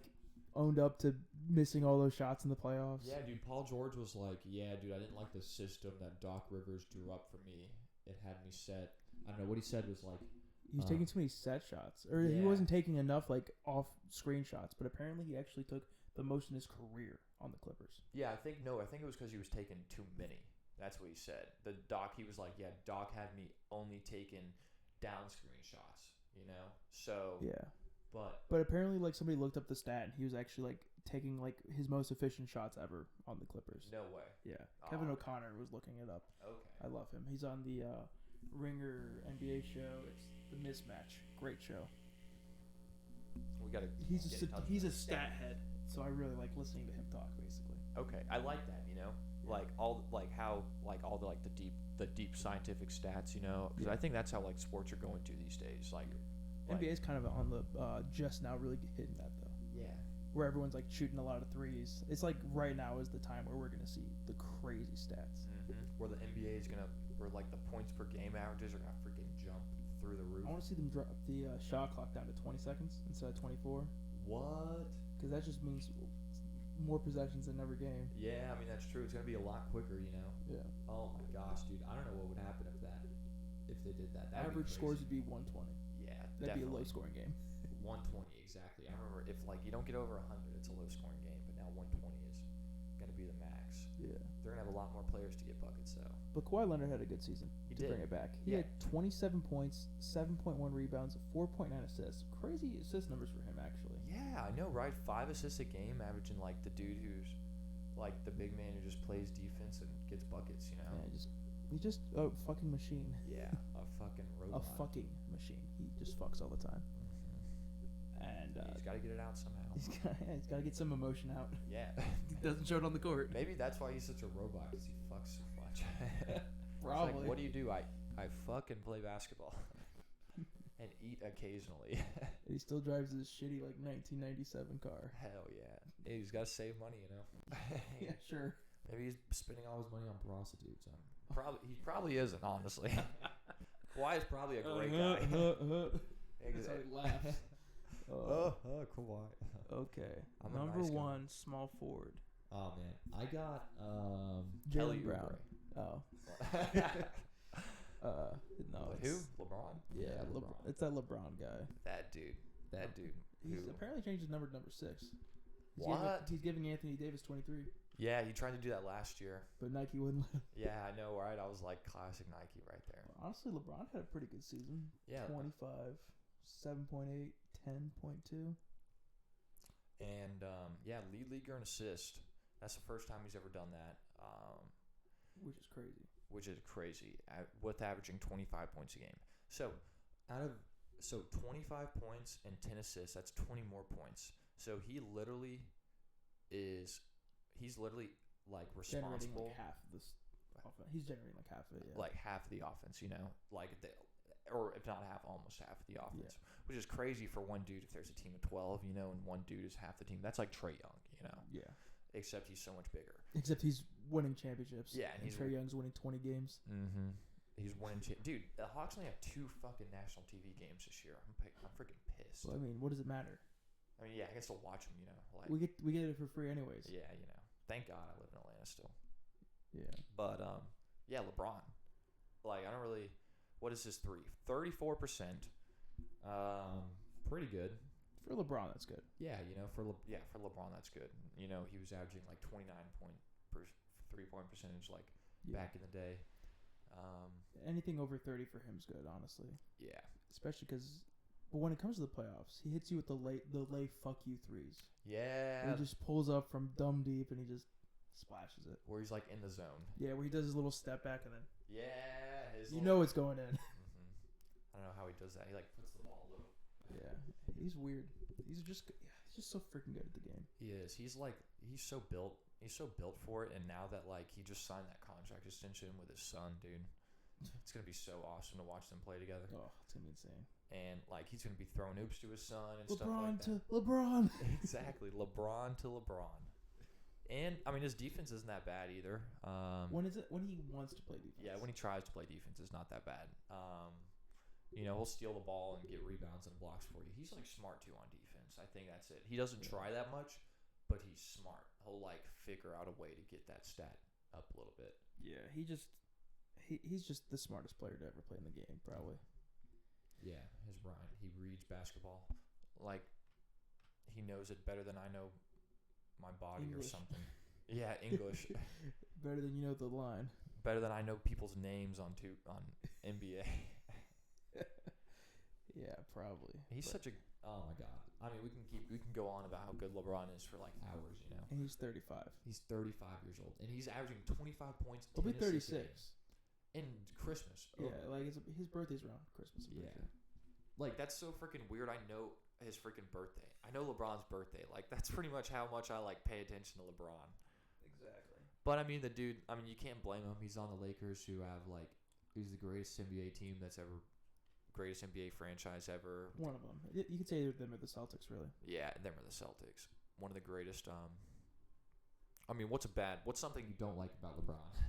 owned up to missing all those shots in the playoffs. Yeah, dude. Paul George was like, "Yeah, dude, I didn't like the system that Doc Rivers drew up for me. It had me set. I don't know what he said was like, He was taking too many set shots, or he Yeah. wasn't taking enough like off screen shots. But apparently, he actually took the most in his career on the Clippers. Yeah, I think it was because he was taking too many. That's what he said. The Doc, he was like, yeah, Doc had me only taking down screen shots, you know. So, Yeah, but but apparently, like somebody looked up the stat, and he was actually like taking like his most efficient shots ever on the Clippers. no way. Yeah, Kevin Oh. O'Connor was looking it up. Okay. I love him. He's on the Ringer NBA show. It's the Mismatch. Great show. We gotta. He's get in touch he's a with him. stat head, so I really like listening to him talk. Basically, Okay, I like that. You know, like all like how like all the deep scientific stats. You know, because I think that's how like sports are going to these days. Like NBA is kind of on the just now really hitting that though, yeah. where everyone's like shooting a lot of threes. It's like right now is the time where we're gonna see the crazy stats. Where the NBA is gonna, where like the points per game averages are gonna freaking jump through the roof. I want to see them drop the shot clock down to 20 seconds instead of 24, What? because that just means more possessions in every game. Yeah, I mean that's true. It's gonna be a lot quicker, you know. Yeah. "Oh my gosh, dude, I don't know what would happen if they did that. That'd be Average crazy. scores would be 120. Yeah, That'd be a definitely. low scoring game. 120 exactly. I remember if like you don't get over 100, it's a low scoring game. But now 120 is gonna be the max. Yeah. They're gonna have a lot more players to get buckets though. But Kawhi Leonard had a good season He to did. bring it back. He Yeah. had 27 points, 7.1 rebounds, 4.9 assists. Crazy assist numbers for him, actually. Yeah, I know, right? 5 assists a game, averaging like the dude who's like the big man who just plays defense and gets buckets. You know. Yeah, he's just a fucking machine. Yeah, a fucking A robot. fucking machine. He just fucks all the time. Mhm. And He's got to get it out somehow. he's got to get some emotion out. Yeah. Doesn't show it on the court. Maybe that's why he's such a robot, because he fucks so much. It's Probably. Like, what do you do? I fucking play basketball and eat occasionally. He still drives his shitty like 1997 car. Hell yeah. Hey, he's got to save money, you know. Yeah, sure. Maybe he's spending all his money on prostitutes. prostitutes. He probably isn't, honestly. Kawhi is probably a great That's guy. how he laughs. Kawhi. Okay. I'm a Number nice guy. 1, small forward. Oh man, I got Kelly Jalen Brown. Oubre. Oh. No. Who? It's, LeBron? yeah, LeBron. it's that LeBron guy. That dude. That dude. He's Who? apparently changed his number to number 6. What? He's giving Anthony Davis 23, Yeah, he tried to do that last year. but Nike wouldn't let him. Yeah, I know, right? I was like, classic Nike right there. Honestly, LeBron had a pretty good season. Yeah. 25, 7.8, 10.2. And yeah, lead leaguer in assist. That's the first time he's ever done that. Which is crazy. Which is crazy. With averaging 25 points a game. So, 25 points and 10 assists. That's 20 more points. So he's literally like Generating responsible, like half of this offense. He's generating like half of it, yeah. like half of the offense. You know, like or if not half, almost half of the offense. Which is crazy for one dude. If there's a team of 12, you know, and one dude is half the team, that's like Trae Young. You know, Yeah. except he's so much bigger. Except he's winning championships. Yeah, and and Trae Young's winning 20 games. Mm-hmm. He's winning. Dude, the Hawks only have 2 fucking national TV games this year. I'm freaking pissed. So I mean, what does it matter? I mean, yeah, I can still watch them. You know, like We get it for free anyways. yeah, you know. Thank God I live in Atlanta still. Yeah. But yeah, LeBron. Like I don't really. What is his 34%. pretty good. For LeBron, that's good. Yeah, you know, for LeBron that's good. You know, he was averaging like 3-point percentage like Yeah. back in the day. Anything over 30 for him is good, honestly. Yeah. Especially because, but when it comes to the playoffs, he hits you with the lay fuck you threes. Yeah. And he just pulls up from dumb deep and he just splashes it. Where he's like in the zone. Yeah, where he does his little step back and then Yeah. you know it's going in. I don't know how he does that. He like puts the ball low. Yeah, he's weird. He's He's just so freaking good at the game. He is. He's so built. He's so built for it. And now that like he just signed that contract extension with his son, dude, it's gonna be so awesome to watch them play together. Oh, it's gonna be insane. And like he's gonna be throwing oops to his son and stuff LeBron like that. to LeBron. Exactly, LeBron to LeBron. And I mean his defense isn't that bad either. When is it? When he wants to play defense. Yeah, when he tries to play defense, it's not that bad. You know, he'll steal the ball and get rebounds and blocks for you. He's like smart too on defense. I think that's it. He doesn't try that much, but he's smart. He'll like figure out a way to get that stat up a little bit. Yeah, he's just the smartest player to ever play in the game, probably. Yeah, his Brian. He reads basketball like he knows it better than I know my body or English. something. Yeah, English. Better than you know the line. Better than I know people's names on NBA. Yeah, probably. He's such a oh my god. I mean, we can go on about how good LeBron is for like hours, you know. And he's 35. He's 35 years old and he's averaging 25 points. He'll be 10 assists a 36. game. In Christmas. Yeah, like his birthday's around Christmas. I'm pretty Yeah. sure. Like that's so freaking weird. I know his freaking birthday. I know LeBron's birthday. Like that's pretty much how much I like pay attention to LeBron. Exactly. But I mean, the dude. I mean, you can't blame him. He's on the Lakers, who have like, he's the greatest NBA team that's ever, greatest NBA franchise ever. One of them. You could say them are the Celtics, really. Yeah, them are the Celtics. One of the greatest. I mean, what's something you don't like about LeBron?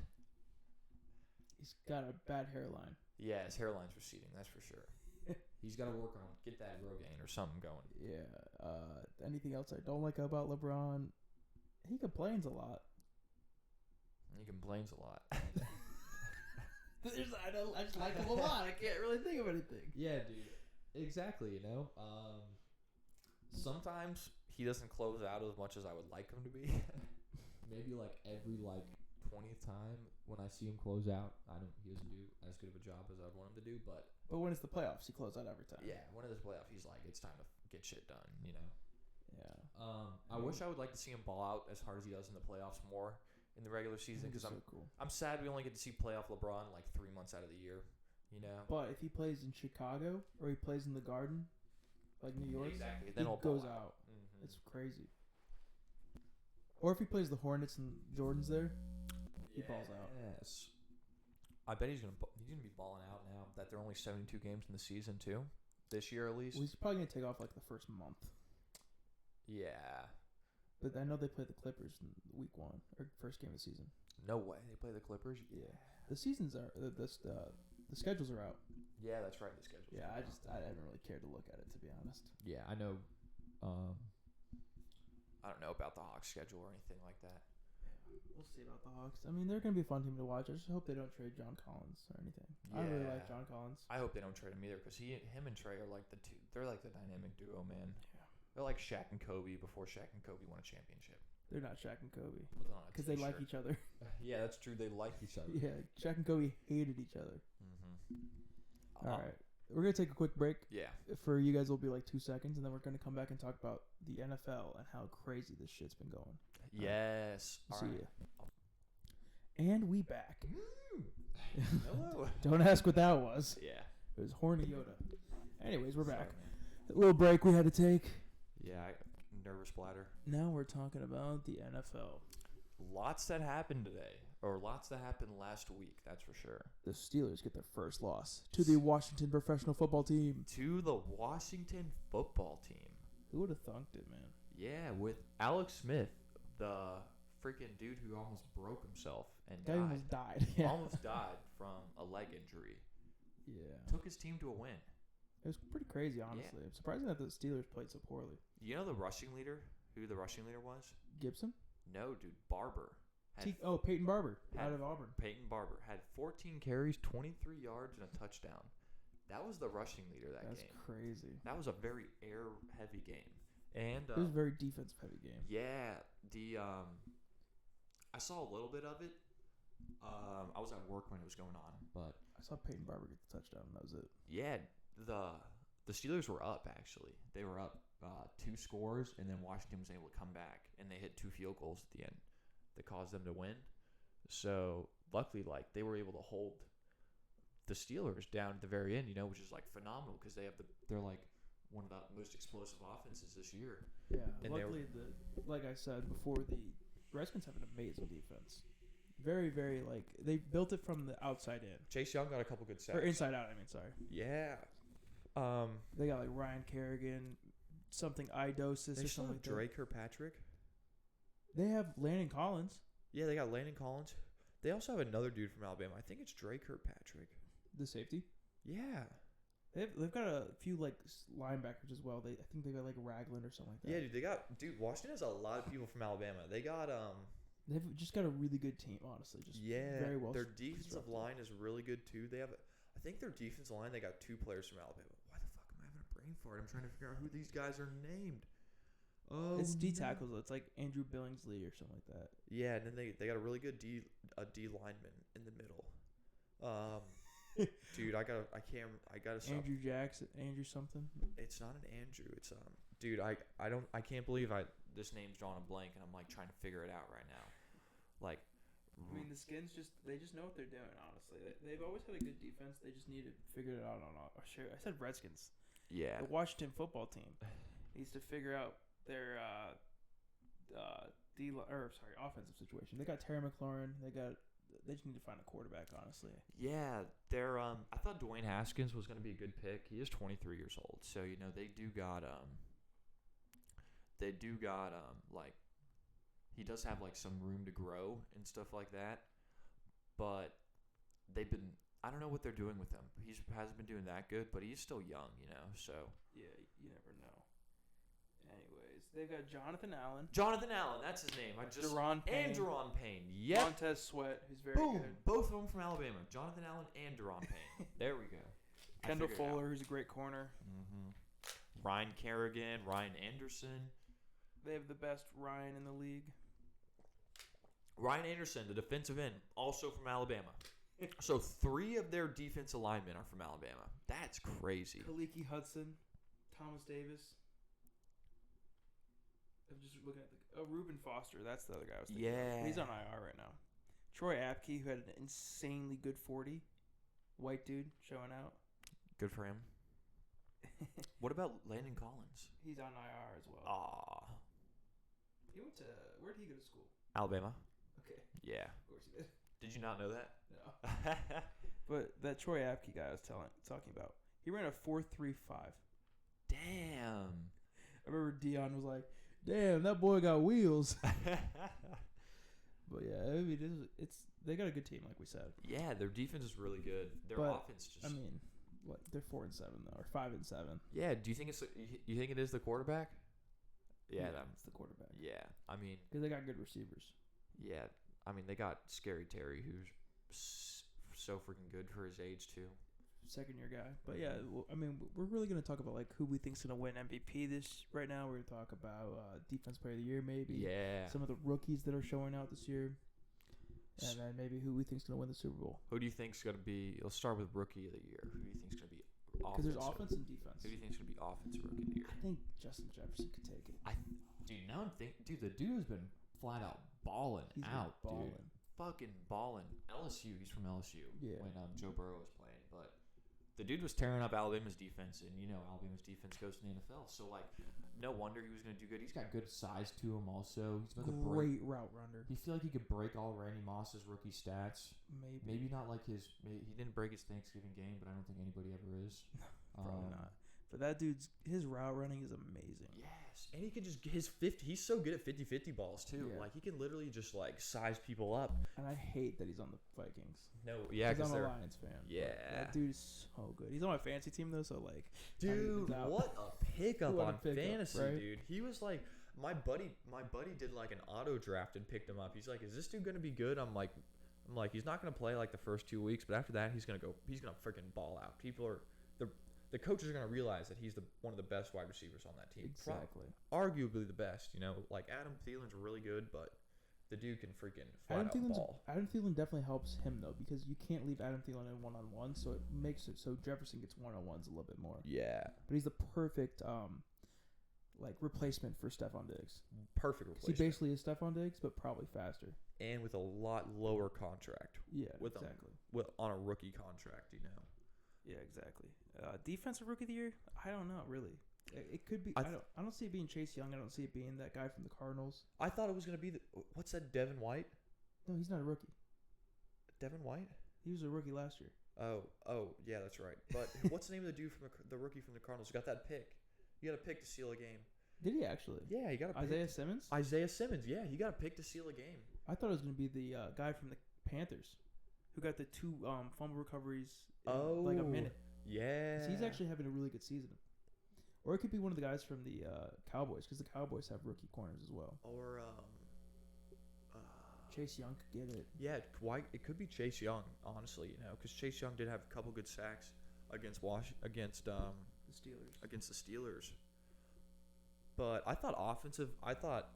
He's got a bad hairline. Yeah, his hairline's receding. That's for sure. He's got to work on get that Rogaine or something going. Yeah. Anything else I don't like about LeBron? He complains a lot. He complains a lot. I just like him a lot. I can't really think of anything. Yeah, dude. Exactly. You know. Sometimes he doesn't close out as much as I would like him to be. Maybe like every 20th time when I see him close out, he doesn't do as good of a job as I'd want him to do. But when it's the playoffs, he closes out every time. yeah, when it is playoff, he's like, it's time to get shit done. You know. Yeah. I wish I would like to see him ball out as hard as he does in the playoffs more in the regular season because so cool. I'm sad we only get to see playoff LeBron like 3 months out of the year. You know. But if he plays in Chicago or he plays in the Garden, like New York, exactly. he Then he'll goes ball out. Mm-hmm. It's crazy. Or if he plays the Hornets and Jordan's there, he balls out. Yes. I bet he's gonna be balling out now that there are only 72 games in the season too. This year at least. Well, he's probably gonna take off like the first month. Yeah. But I know they play the Clippers in week 1 or first game of the season. No way. They play the Clippers. Yeah. The seasons are the schedules are out. Yeah, that's right. The schedule. Yeah, I haven't really cared to look at it, to be honest. Yeah, I know. I don't know about the Hawks schedule or anything like that. We'll see about the Hawks. I mean, they're going to be a fun team to watch. I just hope they don't trade John Collins or anything. I really like John Collins. I hope they don't trade him either because him and Trey are like the two. They're like the dynamic duo, man. Yeah. They're like Shaq and Kobe before Shaq and Kobe won a championship. They're not Shaq and Kobe. Because Because they like each other. Yeah, that's true. They like each other. Yeah, Shaq and Kobe hated each other. Mm-hmm. All right. We're going to take a quick break. Yeah. For you guys, will be like 2 seconds, and then we're going to come back and talk about the NFL and how crazy this shit's been going. Yes. See ya. And we back. Hello. Don't ask what that was. Yeah. It was horny Yoda. Anyways, we're back. Sorry, A little break we had to take. yeah, nervous bladder. Now we're talking about the NFL. Lots that happened today, or lots that happened last week. That's for sure. The Steelers get their first loss to the Washington Professional Football Team. To the Washington Football Team. Who would have thunked it, man? Yeah, with Alex Smith, the freaking dude who almost broke himself and Guy died. almost died. Yeah. Almost died from a leg injury. Yeah. Took his team to a win. It was pretty crazy, honestly. It's surprising that the Steelers played so poorly. You know the rushing leader? Who the rushing leader was? Gibson? No, dude. Barber. Peyton Barber had- out of Auburn. Peyton Barber had 14 carries, 23 yards, and a touchdown. That was the rushing leader that That's game. crazy. That was a very air-heavy game. And It was a very defensive-heavy game. yeah, I saw a little bit of it. I was at work when it was going on, but I saw Peyton Barber get the touchdown, and that was it. yeah, the Steelers were up actually. They were up 2 scores, and then Washington was able to come back, and they hit 2 field goals at the end that caused them to win. So luckily, they were able to hold the Steelers down at the very end, which is phenomenal because they're one of the most explosive offenses this year. Yeah, And they luckily, like I said before, the Redskins have an amazing defense. Very, very, they built it from the outside in. Chase Young got a couple good sacks. Or inside out, sorry. Yeah. They got, Ryan Kerrigan, something Idosis They or still something have like Dre Kirkpatrick. that. They have Landon Collins, Yeah, they got Landon Collins. They also have another dude from Alabama. I think it's Dre Kirkpatrick. the safety. Yeah. They've got a few, linebackers as well. I think they got, Ragland or something like that. Yeah, dude, Washington has a lot of people from Alabama. They got, They've just got a really good team, honestly. Just very well. their defensive constructed. line is really good, too. I think their defensive line, they got 2 players from Alabama. Why the fuck am I having a brain fart? I'm trying to figure out who these guys are named. Oh, It's D no. tackles. It's like Andrew Billingsley or something like that. Yeah, and then they got a really good D lineman in the middle. Dude, I gotta stop. Andrew Jackson, Andrew something. It's not an Andrew. It's dude, I can't believe this name's drawing a blank, and I'm trying to figure it out right now. The Skins they just know what they're doing. Honestly, they've always had a good defense. They just need to figure it out. I said Redskins. Yeah, The Washington football team needs to figure out their offensive situation. They got Terry McLaurin. They just need to find a quarterback. Honestly, yeah. They're I thought Dwayne Haskins was going to be a good pick. He is 23 years old, so they do got he does have some room to grow and stuff like that, but I don't know what they're doing with him. He hasn't been doing that good, but he's still young, so. yeah, you never know. Anyways, they've got Jonathan Allen, Jonathan Allen, that's his name. Deron Payne, And Deron Payne. Yep. Montez Sweat, who's very Boom. good. Both of them from Alabama. Jonathan Allen and Deron Payne. There we go. Kendall Fuller, who's a great corner. Mm-hmm. Ryan Kerrigan, Ryan Anderson. They have the best Ryan in the league. Ryan Anderson, the defensive end, also from Alabama. So 3 of their defensive linemen are from Alabama. That's crazy. Kaliki Hudson, Thomas Davis. I'm just looking at Reuben Foster. That's the other guy I was thinking of. Yeah. He's on IR right now. Troy Apke, who had an insanely good 40. White dude showing out. Good for him. What about Landon Collins? He's on IR as well. Aw. He went to where did he go to school? Alabama. Okay, Yeah. of course he did. Did you not know that? No. But that Troy Apke guy I was talking about, he ran a 4.35. Damn. I remember Dion was like, "Damn, that boy got wheels." But yeah, they got a good team, like we said. Yeah, their defense is really good. Their But, offense just. They're 4-7 though, or 5-7. Yeah. Do you think you think it is the quarterback? Yeah. It's the quarterback Yeah. because they got good receivers. Yeah. They got Scary Terry, who's so freaking good for his age too. Second-year guy. But yeah, we're really gonna talk about who we think's gonna win MVP this right now. We're gonna talk about Defense Player of the Year, maybe. Yeah. Some of the rookies that are showing out this year, and then maybe who we think's gonna win the Super Bowl. Who do you think's gonna be? Let's start with Rookie of the Year. Who do you think's gonna be? Because there's offense and defense. Who do you think's gonna be Offensive Rookie of the Year? I think Justin Jefferson could take it. Dude, the dude has been flat out balling He's been out, balling. dude. Fucking balling. LSU, he's from LSU. Yeah. When Joe Burrow was playing, but the dude was tearing up Alabama's defense, and Alabama's defense goes to the NFL, so no wonder he was gonna do good. He's got good size to him, also. He's about to break. Great route runner. You feel like he could break all Randy Moss's rookie stats. Maybe Maybe not like he didn't break his Thanksgiving game, but I don't think anybody ever is. probably not. But that his route running is amazing. Yes, and he can just get his 50. He's so good at 50-50 balls too. Yeah. He can literally just size people up. And I hate that he's on the Vikings. No, yeah, because because I'm a they're Lions fan. But Yeah. that dude is so good. He's on my fantasy team though, so dude, what a pickup What a on pickup, fantasy, right? dude. He was my buddy did an auto draft and picked him up. He's like, is this dude gonna be good? I'm like, he's not gonna play the first 2 weeks, but after that he's gonna freaking ball out. The coaches are gonna realize that he's one of the best wide receivers on that team. Exactly. Arguably the best. Adam Thielen's really good, but the dude can freaking flat out ball. Adam Thielen definitely helps him though, because you can't leave Adam Thielen in one-on-one, so it makes it so Jefferson gets one-on-ones a little bit more. Yeah. But he's the perfect replacement for Stephon Diggs. Perfect replacement. He basically is Stephon Diggs, but probably faster. And with a lot lower contract. Yeah, With exactly. On a rookie contract, Yeah, exactly. Defensive Rookie of the Year? I don't know, really. It could be. I I don't see it being Chase Young. I don't see it being that guy from the Cardinals. I thought it was gonna be what's that? Devin White. No, he's not a rookie. Devin White. He was a rookie last year. Oh, yeah, that's right. But what's the name of the dude from the rookie from the Cardinals? Who got that pick? You got a pick to seal a game. Did he actually? Yeah, he got a pick. Isaiah Simmons? Isaiah Simmons. Yeah, he got a pick to seal a game. I thought it was going to be the guy from the Panthers who got the 2 fumble recoveries in like a minute. Yeah. 'Cause he's actually having a really good season. Or it could be one of the guys from the Cowboys because the Cowboys have rookie corners as well. Or Chase Young could get it. yeah, it could be Chase Young, honestly, because Chase Young did have a couple good sacks against The Steelers. against the Steelers. But I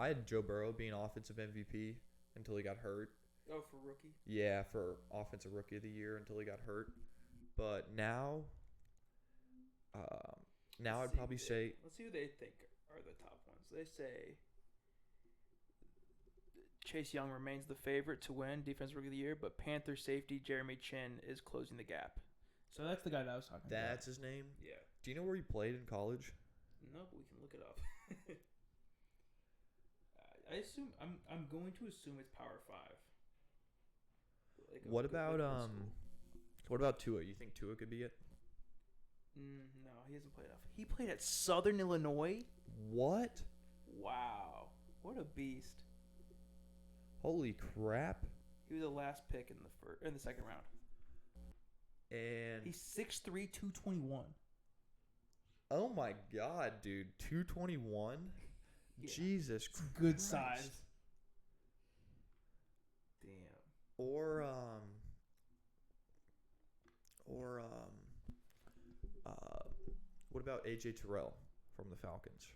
had Joe Burrow being offensive MVP until he got hurt. Oh, for rookie? Yeah, for offensive rookie of the year until he got hurt. But now I'd probably say Let's see who they think are the top ones. They say Chase Young remains the favorite to win Defensive Rookie of the Year, but Panther safety Jeremy Chin is closing the gap. So that's the guy that I was talking about. that's his name. Yeah. Do you know where he played in college? No, but we can look it up. I assume I'm going to assume it's Power 5. Like What good about middle school. what about Tua? You think Tua could be it? No, he hasn't played enough. He played at Southern Illinois. What? Wow, what a beast! Holy crap! He was the last pick in the second round. And He's 6'3", 221. oh my god, dude, 221. Yeah. Jesus Christ. Good size. Damn. Or what about AJ Terrell from the Falcons?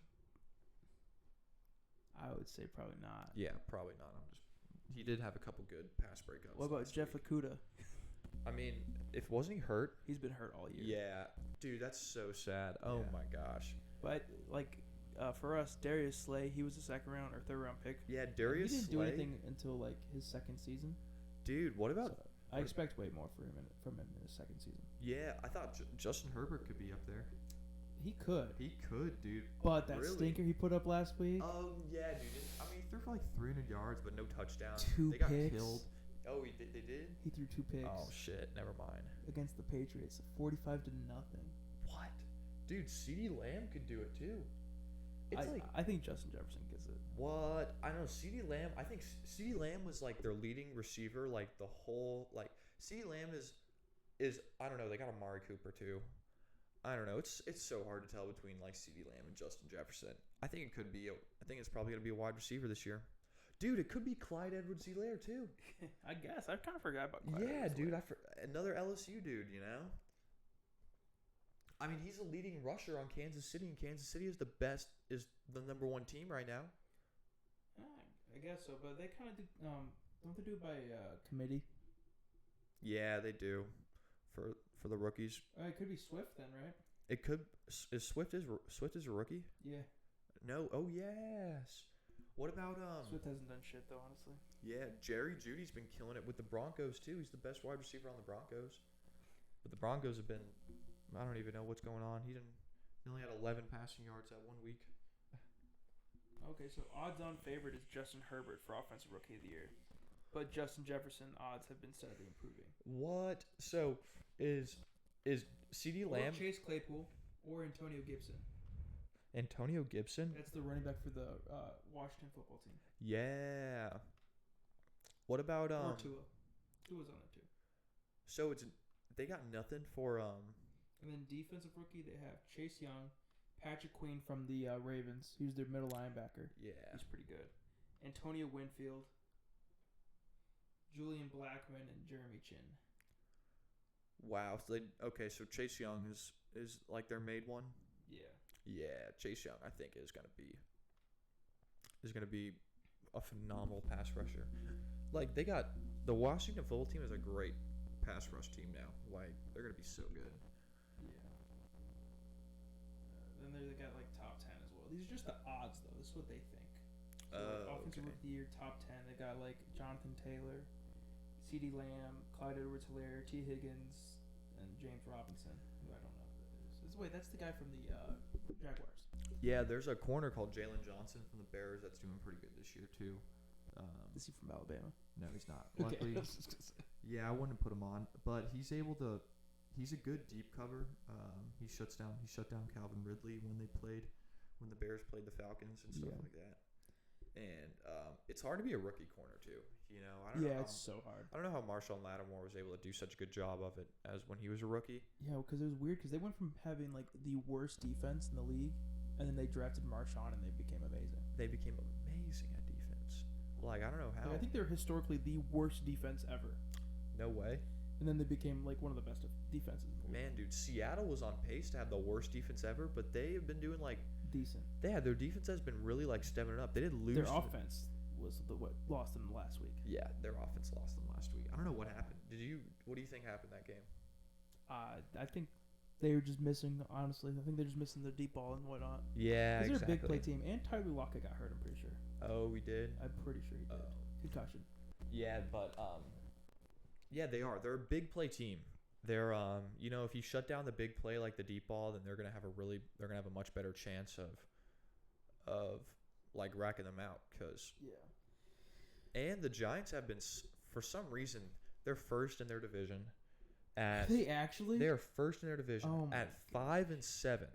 I would say probably not. Yeah, probably not. He did have a couple good pass breakups. What about last Jeff week. Okuda? I mean, if wasn't he hurt? He's been hurt all year. Yeah, dude, that's so sad. Oh Yeah. my gosh. But like for us, Darius Slay, he was a second round or third round pick. Yeah, And Darius he didn't do Slay. anything until like his second season. Dude, what about? So I expect way more from him in his second season. Yeah, I thought Justin Herbert could be up there. He could, He could, dude. but that Really? stinker he put up last week. Oh yeah, dude. I mean, he threw for like 300 yards, but no touchdown. 2 They got picks. killed. Oh, they did. He threw 2 picks Oh shit, never mind. against the Patriots, 45-0. What? Dude, CeeDee Lamb could do it too. It's I think Justin Jefferson gets it. what? I don't know. CeeDee Lamb. I think CeeDee Lamb was like their leading receiver, like the whole like CeeDee Lamb is I don't know. They got Amari Cooper too. I don't know. It's so hard to tell between like CeeDee Lamb and Justin Jefferson. I think it could be. I think it's probably gonna be a wide receiver this year. Dude, it could be Clyde Edwards-Helaire too. I guess I kind of forgot about Clyde Yeah, Edwards-Helaire. dude. Another LSU dude. You know. I mean, he's a leading rusher on Kansas City, and Kansas City is the number 1 team right now. I guess so, but they kind of do. Don't they do it by committee? Yeah, they do. For the rookies, It could be Swift then, right? it could. Is Swift is a rookie? Yeah. No. Oh yes. What about Swift hasn't done shit though, honestly. Yeah, Jerry Judy's been killing it with the Broncos too. He's the best wide receiver on the Broncos. But the Broncos have been. I don't even know what's going on. He only had 11 passing yards that 1 week. Okay, so odds-on favorite is Justin Herbert for Offensive Rookie of the Year, but Justin Jefferson odds have been steadily improving. What? So is CeeDee Lamb? Or Chase Claypool or Antonio Gibson. Antonio Gibson? That's the running back for the Washington football team. Yeah. What about Or Tua. Tua's on there too. So they got nothing for And then defensive rookie, they have Chase Young, Patrick Queen from the Ravens, who's their middle linebacker. Yeah. He's pretty good. Antonio Winfield, Julian Blackman, and Jeremy Chin. Wow. So Chase Young is like their made one. Yeah. Yeah, Chase Young I think is gonna be a phenomenal pass rusher. Like they got the Washington football team is a great pass rush team now. Like they're gonna be so good. Yeah. Then they got like top 10 as well. These are just the odds though. This is what they think. So Offensive Rookie of the Year, top 10. They got like Jonathan Taylor, CeeDee Lamb, Clyde Edwards-Helaire, T. Higgins, and James Robinson, who I don't know who that is. It's Wait, that's the guy from the Jaguars. Yeah, there's a corner called Jalen Johnson from the Bears that's doing pretty good this year too. Is he from Alabama? No, he's not. Okay. Luckily, I was just gonna say. yeah, I wouldn't put him on, but he's able to. He's a good deep cover. He shut down Calvin Ridley when the Bears played the Falcons and stuff Yeah. like that. And it's hard to be a rookie corner too. You know, I don't know. It's so hard. I don't know how Marshawn Lattimore was able to do such a good job of it as when he was a rookie. Yeah, because it was weird because they went from having like the worst defense in the league, and then they drafted Marshawn and they became amazing. They became amazing at defense. Like, I don't know how. Like, I think they're historically the worst defense ever, No way. and then they became like one of the best defenses in the league. Man, dude, Seattle was on pace to have the worst defense ever, but they have been doing like Decent. their defense has been really like stepping it up. They didn't lose. Their offense was what lost them last week. Yeah, their offense lost them last week. I don't know what happened. What do you think happened that game? I think they were just missing. Honestly, I think they're just missing the deep ball and whatnot. Yeah, They're exactly. a big play team, and Tyler Lockett got hurt. I'm pretty sure. Oh, we did. I'm pretty sure he did. Oh. Concussion. Yeah, but yeah, they are. They're a big play team. They're if you shut down the big play like the deep ball, then they're gonna have a much better chance of like racking them out. And the Giants have been for some reason they're first in their division. They actually? They are first in their division Oh my at 5-7.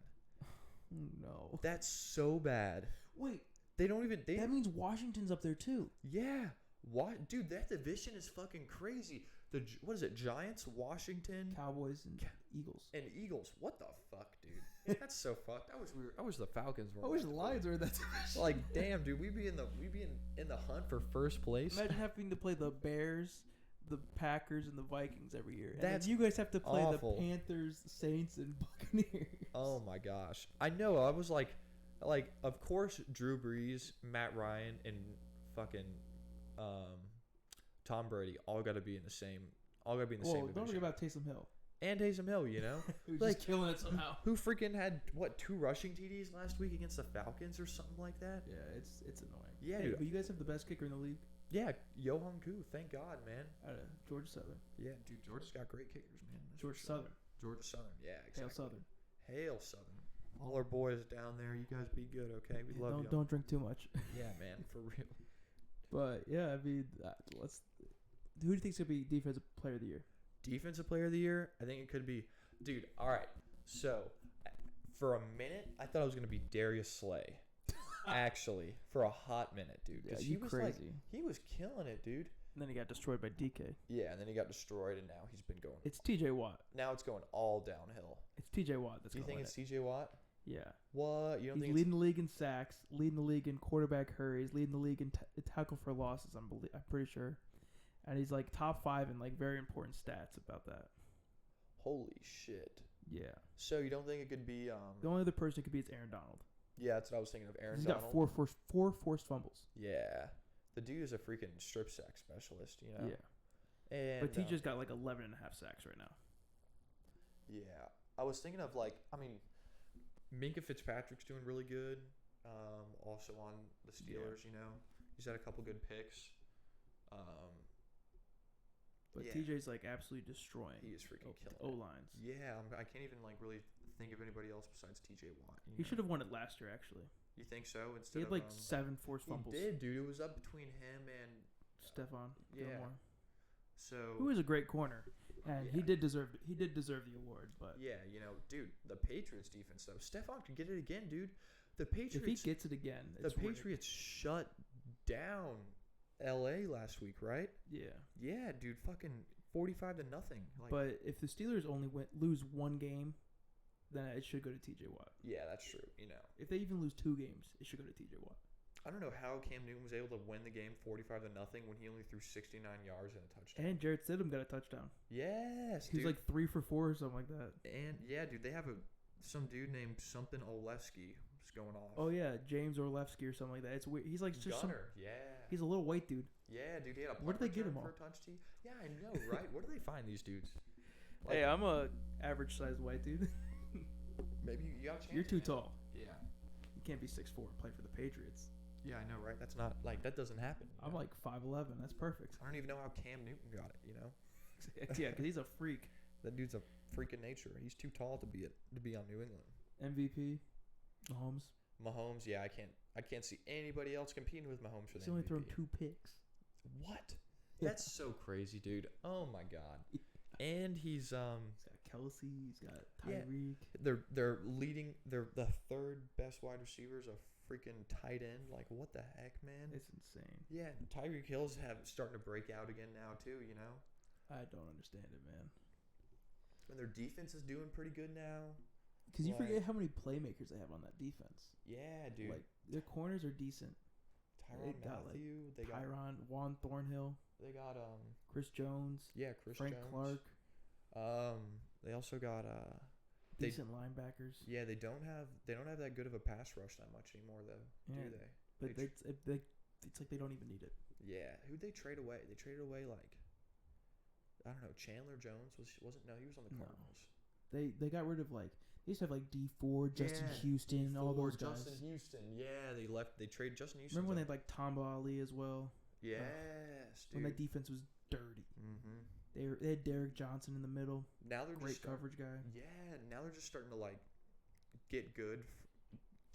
No. That's so bad. Wait, They don't even. that means Washington's up there too. Yeah. What, dude? That division is fucking crazy. What is it? Giants, Washington, Cowboys and Eagles. and Eagles. What the fuck, dude? That's so fucked. I wish the Falcons were. I wish the Lions were in that division. Like, damn, dude, we'd be in the hunt for first place. Imagine having to play the Bears, the Packers, and the Vikings every year. And That's then you guys have to play awful. the Panthers, Saints, and Buccaneers. Oh my gosh, I know. I was like, of course, Drew Brees, Matt Ryan, and fucking Tom Brady all got to be in the same. All got to be in the same Whoa, don't division. forget about Taysom Hill. And Taysom Hill, you know. Who's Like, just killing it somehow. Who freaking had 2 rushing TDs last week against the Falcons or something like that? Yeah, it's annoying. Yeah, Hey, dude. but you guys have the best kicker in the league. Yeah, Yohan Koo, thank God, man. Out of Georgia Southern. Yeah, dude, Georgia's got great kickers, man. That's Georgia for sure. Southern. Georgia Southern, yeah, exactly. Hail Southern. Hail Southern. All our boys down there, you guys be good, okay? We love you. Don't drink too much. Yeah, man, for real. But yeah, I mean, who do you think's gonna be defensive player of the year? Defensive player of the year, I think it could be, dude. All right, so for a minute, I thought it was gonna be Darius Slay. Actually, for a hot minute, dude, Yeah, because you he was crazy. like, he was killing it, dude. And then he got destroyed by DK. Yeah, and then he got destroyed, and now he's been going. It's TJ Watt. Now it's going all downhill. It's TJ Watt that's Do you gonna think win it's T.J. Watt? it. Yeah. What? You don't He's think leading the league in sacks, leading the league in quarterback hurries, leading the league in tackle for losses. I'm pretty sure, and he's like top 5 in like very important stats about that. Holy shit! Yeah. So you don't think it could be? The only other person who could be is Aaron Donald. Yeah, that's what I was thinking of. Aaron He's Donald. got four forced fumbles. Yeah, the dude is a freaking strip sack specialist. You know. Yeah. And But TJ's got like 11 and a half sacks right now. yeah, I was thinking of like, I mean, Minka Fitzpatrick's doing really good. Also on the Steelers, you know, he's had a couple good picks. But Yeah. TJ's like absolutely destroying. He is freaking killing O it. lines. Yeah, I can't even like really think of anybody else besides T.J. Watt. He should have won it last year actually. You think so? He Instead had of like 7 forced fumbles. He did, dude. It was up between him and Stephon yeah. Gilmore, so. who is a great corner, and he Yeah. did deserve the award. But Yeah, you know, dude, the Patriots defense though. Stephon could get it again, dude. The if he Patriots. gets it again, The it's rigged. Patriots shut down L.A. last week, right? Yeah. Yeah, dude, fucking 45-0. Like, But if the Steelers only lose one game, then it should go to TJ Watt. yeah, that's true. You know, If they even lose 2 games, it should go to TJ Watt. I don't know how Cam Newton was able to win the game 45-0 when he only threw 69 yards and a touchdown. And Jarrett Stidham got a touchdown. Yes, He was dude. like 3 for 4 or something like that. And yeah, dude, they have some dude named something Olewski was going off. Oh yeah, James Orlevsky or something like that. It's weird. He's like just Gunner, yeah. he's a little white dude. Yeah, dude, he had a Where punt did they get return him for all? a touch tee. Yeah, I know, right? Where do they find these dudes? Hey, I'm a average sized white dude. Maybe you got a chance. You're too man. tall. Yeah. You can't be 6'4" and play for the Patriots. Yeah, I know, right? That's not like that doesn't happen. you I'm know? like 5'11". That's perfect. I don't even know how Cam Newton got it. You know, Yeah, because he's a freak. that dude's a freaking nature. He's too tall to be on New England. MVP, Mahomes. Mahomes, yeah, I can't see anybody else competing with Mahomes for the He's only MVP. thrown 2 picks. What? Yeah. That's so crazy, dude. Oh my god. And he's He's got Kelsey. He's got Yeah. Tyreek. they're leading. They're the third best wide receivers, a freaking tight end. Like what the heck, man? It's insane. Yeah, Tyreek Hill's starting to break out again now too. You know, I don't understand it, man. and their defense is doing pretty good now. Because you Like- forget how many playmakers they have on that defense. Yeah, dude. Like their corners are decent. Tyrann they got, like, Matthew. They got Tyron, Juan Thornhill, Chris Jones, Chris Frank Jones. Clark. They also got They- Decent linebackers. yeah. They don't have that good of a pass rush that much anymore though, Yeah. do they? But They it's like they don't even need it. Yeah, who'd they trade away? They traded away like I don't know. Chandler Jones wasn't. No, he was on the No. Cardinals. They got rid of like they used to have like D Ford, Justin Yeah, Houston, all those guys. Justin Houston. Yeah, they left. They traded Justin Houston. Remember when they had like Tamba Ali as well? Yes, When dude. that defense was dirty. Mm-hmm. They had Derek Johnson in the middle, Now they're great just coverage guy. Yeah, now they're just starting to like get good.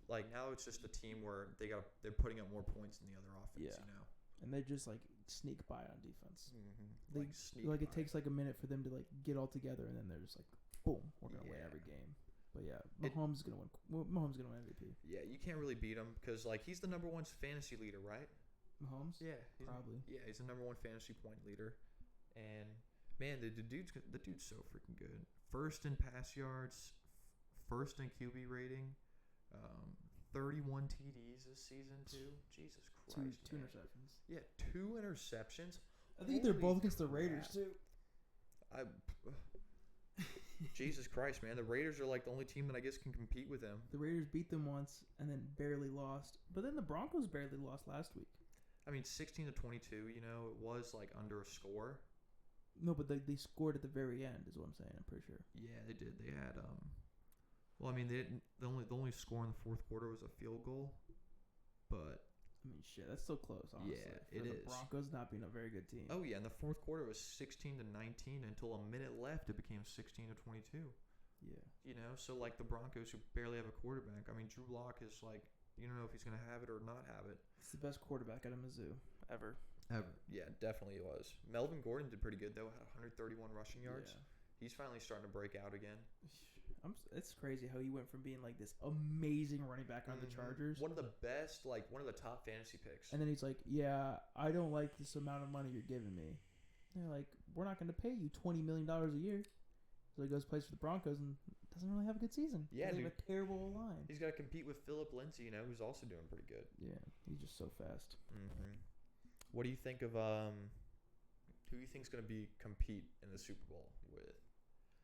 Like now it's just a team where they're putting up more points than the other offense. Yeah. You know. And they just like sneak by on defense. Mm-hmm. They it takes like a minute for them to like get all together, and then they're just like, boom, we're gonna win Yeah. every game. But yeah, It- Mahomes is gonna win. Mahomes is gonna win MVP. Yeah, you can't really beat him because like he's the number one fantasy leader, right? Mahomes, Yeah, probably. Yeah, he's the number one fantasy point leader, and man, the dude's so freaking good. First in pass yards, first in QB rating, 31 TDs this season too. Jesus Christ, Two man. interceptions. Yeah, 2 interceptions. I think they're Holy both against the crap. Raiders too. Jesus Christ, man, the Raiders are like the only team that I guess can compete with them. The Raiders beat them once and then barely lost. But then the Broncos barely lost last week. I mean, 16-22. You know, it was like under a score. No, but they scored at the very end, is what I'm saying. I'm pretty sure. Yeah, they did. They had well, I mean, they didn't. The only score in the fourth quarter was a field goal, but I mean, shit, that's still close, honestly. Yeah, For it the is. Broncos not being a very good team. oh yeah, in the fourth quarter it was 16-19 until a minute left. It became 16-22. Yeah. You know, so like the Broncos who barely have a quarterback. I mean, Drew Lock is like you don't know if he's gonna have it or not have it. It's the best quarterback at Mizzou ever. Ever. Yeah, definitely it was. Melvin Gordon did pretty good though. Had 131 rushing yards. Yeah. He's finally starting to break out again. It's crazy how he went from being like this amazing running back on the Mhm. Chargers, One of the best, like one of the top fantasy picks. and then he's like, "Yeah, I don't like this amount of money you're giving me." And they're like, "We're not going to pay you $20 million a year." So he goes plays for the Broncos and doesn't really have a good season. Yeah, they have dude. a terrible line. He's got to compete with Philip Lindsay, you know, who's also doing pretty good. Yeah, he's just so fast. Mm-hmm. What do you think of who you think's going to be compete in the Super Bowl with?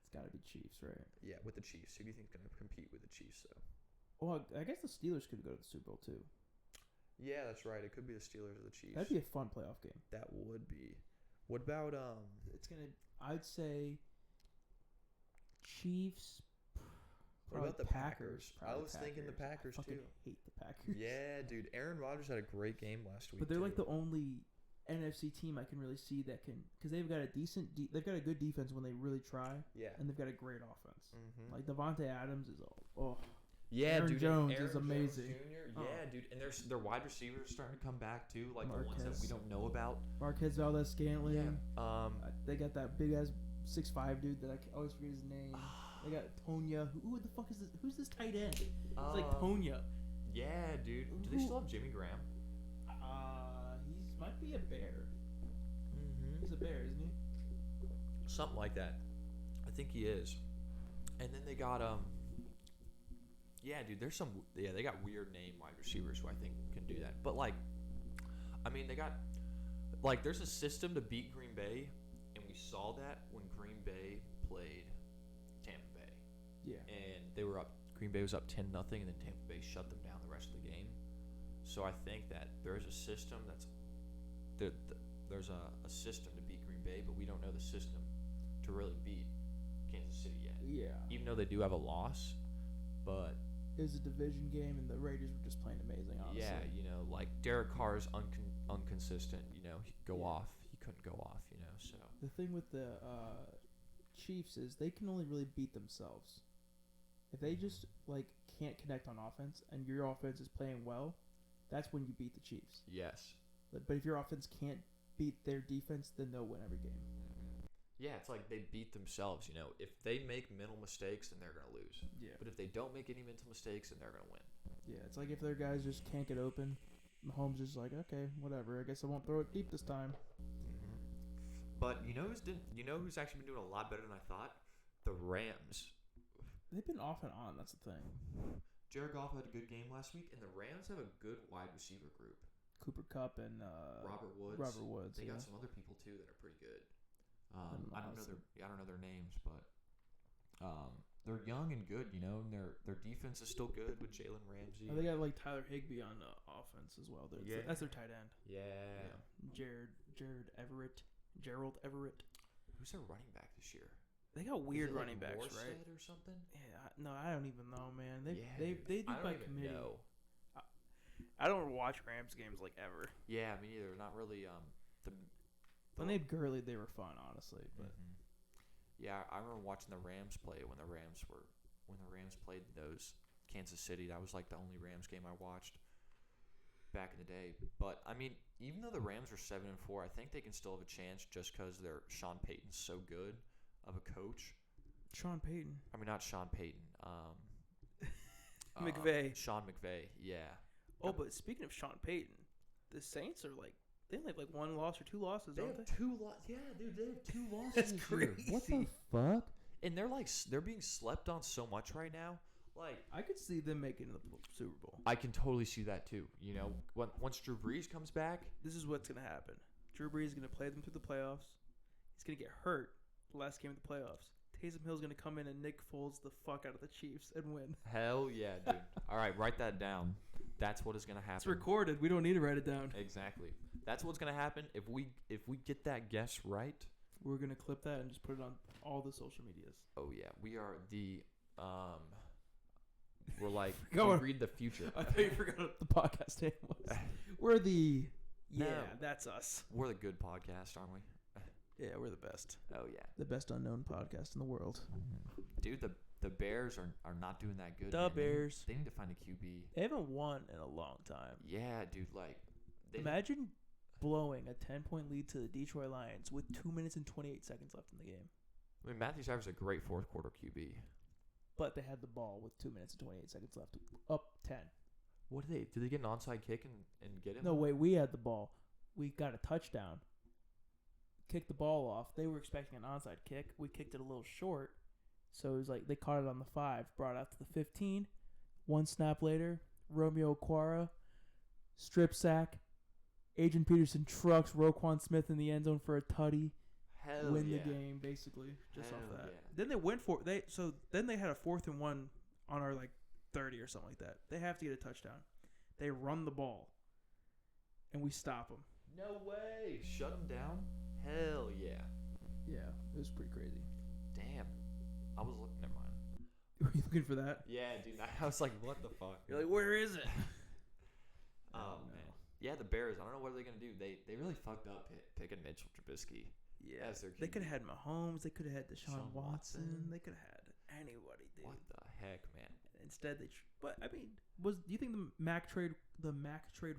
It's got to be Chiefs, right? Yeah, with the Chiefs. Who do you think's going to compete with the Chiefs though? Well, I guess the Steelers could go to the Super Bowl too. Yeah, that's right. It could be the Steelers or the Chiefs. That'd be a fun playoff game. That would be. What about It's gonna. I'd say Chiefs. What about the Packers? I Probably was thinking the Packers I fucking too. hate the Packers. Yeah, dude. Aaron Rodgers had a great game last week. But they're like too. the only NFC team I can really see that can, because they've got a decent, they've got a good defense when they really try, Yeah. and they've got a great offense. Mm-hmm. Like Devontae Adams is oh Yeah, Aaron dude. Jones Aaron is amazing. Jr. Oh. Yeah, dude. And their wide receivers are starting to come back too, like the ones that Marquez. we don't know about. Marquez Valdez Scantling. Yeah. They got that big ass 6'5" dude that I always forget his name. They got Tonya. Who the fuck is this? Who's this tight end? It's like Tonya. Yeah, dude. Do they still have Jimmy Graham? He might be a Bear. Mm-hmm. He's a Bear, isn't he? Something like that. I think he is. And then they got yeah, dude. There's some they got weird name wide receivers who I think can do that. But like, I mean, they got like there's a system to beat Green Bay, and we saw that when Green Bay played Tampa Bay. Yeah. And they were up. Green Bay was up 10-0, and then Tampa Bay shut them down the rest of the game. So I think that there's a system there's a system to beat Green Bay, but we don't know the system to really beat Kansas City yet. Yeah. Even though they do have a loss, but It was a division game, and the Raiders were just playing amazing, honestly. yeah, you know, like Derek Carr is inconsistent. You know, he could go Yeah. off, he couldn't go off. You know, so The thing with the Chiefs is they can only really beat themselves. If they just like can't connect on offense and your offense is playing well, that's when you beat the Chiefs. Yes. But if your offense can't beat their defense, then they'll win every game. Yeah, it's like they beat themselves. You know, if they make mental mistakes, then they're gonna lose. Yeah. But if they don't make any mental mistakes, then they're gonna win. Yeah, it's like if their guys just can't get open, Mahomes is like, okay, whatever. I guess I won't throw it deep this time. But you know who's actually been doing a lot better than I thought? The Rams. They've been off and on. That's the thing. Jared Goff had a good game last week, and the Rams have a good wide receiver group. Cooper Kupp and Robert Woods. Robert Woods. They yeah. got some other people too that are pretty good. I Honestly. don't know their names, but they're young and good, you know, and their defense is still good with Jalen Ramsey. Oh, they got like Tyler Higbee on offense as well. Yeah. That's their tight end. Yeah. Gerald Everett. Who's their running back this year? They got weird Is it, like, running backs, right? Morstead or something? Yeah, no, I don't even know, man. They do I don't by even committee. know. I don't watch Rams games like ever. Yeah, me neither. Not really. When they had Gurley, they were fun, honestly. But Yeah, I remember watching the Rams play when the Rams played those Kansas City. That was like the only Rams game I watched back in the day. But I mean, even though the Rams are 7-4, I think they can still have a chance just because Sean Payton's so good of a coach. Sean Payton. I mean, not Sean Payton. McVay. Sean McVay. Yeah. Oh, but speaking of Sean Payton, the Saints are like they only have like one loss or two losses, don't they? 2 losses. Yeah, dude, they have 2 losses. That's this year. crazy. What the fuck? And they're being slept on so much right now. Like, I could see them making the Super Bowl. I can totally see that too. You know, once Drew Brees comes back, This is what's gonna happen. Drew Brees is gonna play them through the playoffs. He's gonna get hurt the last game of the playoffs. Taysom Hill's gonna come in and Nick Foles the fuck out of the Chiefs and win. hell yeah, dude. All right, write that down. That's what is gonna happen. It's recorded. We don't need to write it down. Exactly. That's what's gonna happen if we get that guess right. We're gonna clip that and just put it on all the social medias. Oh yeah, we are the we're like we Go on. read the future. I thought you forgot what the podcast name was. We're the No. that's us. We're the good podcast, aren't we? Yeah, we're the best. Oh yeah, The best unknown podcast in the world. dude. The Bears are not doing that good. The man. Bears. They need to find a QB. They haven't won in a long time. Yeah, dude. Like, Imagine blowing a 10-point lead to the Detroit Lions with 2 minutes and 28 seconds left in the game. I mean, Matthew Stafford's a great fourth quarter QB. But they had the ball with 2 minutes and 28 seconds left. Up 10. What did they get an onside kick and get him? No, wait, we had the ball. We got a touchdown. Kicked the ball off. They were expecting an onside kick. We kicked it a little short. So it was like they caught it on the 5, brought it out to the 15. 1 snap later, Romeo Okwara, strip sack. Adrian Peterson trucks Roquan Smith in the end zone for a tutty. Hell Win yeah. the game, basically, just Hell off that. yeah. Then they went for they. So then they had a 4th and 1 on our like 30 or something like that. They have to get a touchdown. They run the ball, and we stop them. No way. Shut him down. Hell yeah. Yeah, it was pretty crazy. Damn. I was looking. Never mind. Were you looking for that? Yeah, dude. I was like, what the fuck? You're like, where is it? Oh man. Yeah, the Bears. I don't know what they're gonna do. They really fucked up picking Mitchell Trubisky. Yeah, as their they could QB. have had Mahomes. They could have had Deshaun Deshaun Watson. Watson. They could have had anybody, dude. What the heck, man? Instead, but I mean, do you think the Mac trade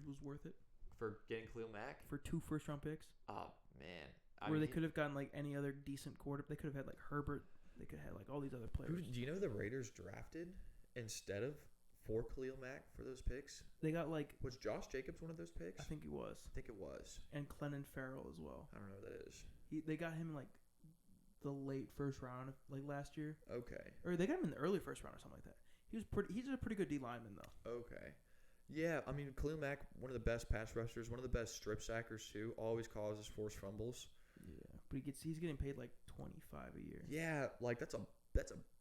was worth it For getting Khalil Mack? for 2 first-round picks? Oh man. Where they could have gotten like any other decent quarterback. They could have had like Herbert. They could have had like all these other players. Do you know the Raiders drafted instead of for Khalil Mack for those picks? They got like Was Josh Jacobs one of those picks? I think he was, I think it was. and Clennon Farrell as well. I don't know what that is. They got him in like the late first round, like last year, Okay. or they got him in the early first round or something like that. He's a pretty good D lineman though. Okay. Yeah, I mean Khalil Mack, one of the best pass rushers, one of the best strip sackers too. Always causes forced fumbles. Yeah, but he's getting paid like $25 a year. Yeah, like that's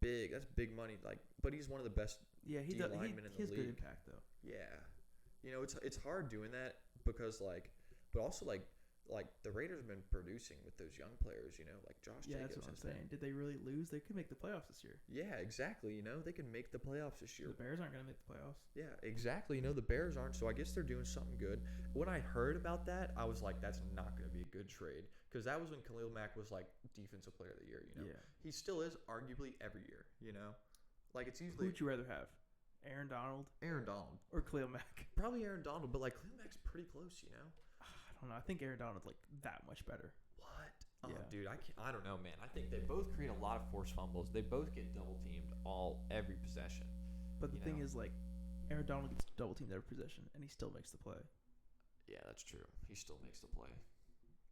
big money. Like, but he's one of the best. Yeah, he D does. lineman in He has the good league. impact though. Yeah, you know it's hard doing that because like, but also like like the Raiders have been producing with those young players, like Josh Yeah, Jacobs. that's what I'm has been- saying. Did they really lose? They could make the playoffs this year. Yeah, exactly. They can make the playoffs this year. The Bears aren't going to make the playoffs. Yeah, exactly. The Bears aren't, so I guess they're doing something good. When I heard about that, I was like, that's not going to be a good trade. Because that was when Khalil Mack was like Defensive Player of the Year, Yeah. He still is arguably every year, Like it's Who usually would you rather have? Aaron Donald Aaron Donald. or Khalil Mack? Probably Aaron Donald, but like Khalil Mack's pretty close, I don't know. I think Aaron Donald's like that much better. What? Oh, Yeah. dude, I don't know, man. I think they both create a lot of forced fumbles. They both get double teamed every possession. But the You thing know. is, like, Aaron Donald gets double teamed every possession, and he still makes the play. Yeah, that's true. He still makes the play.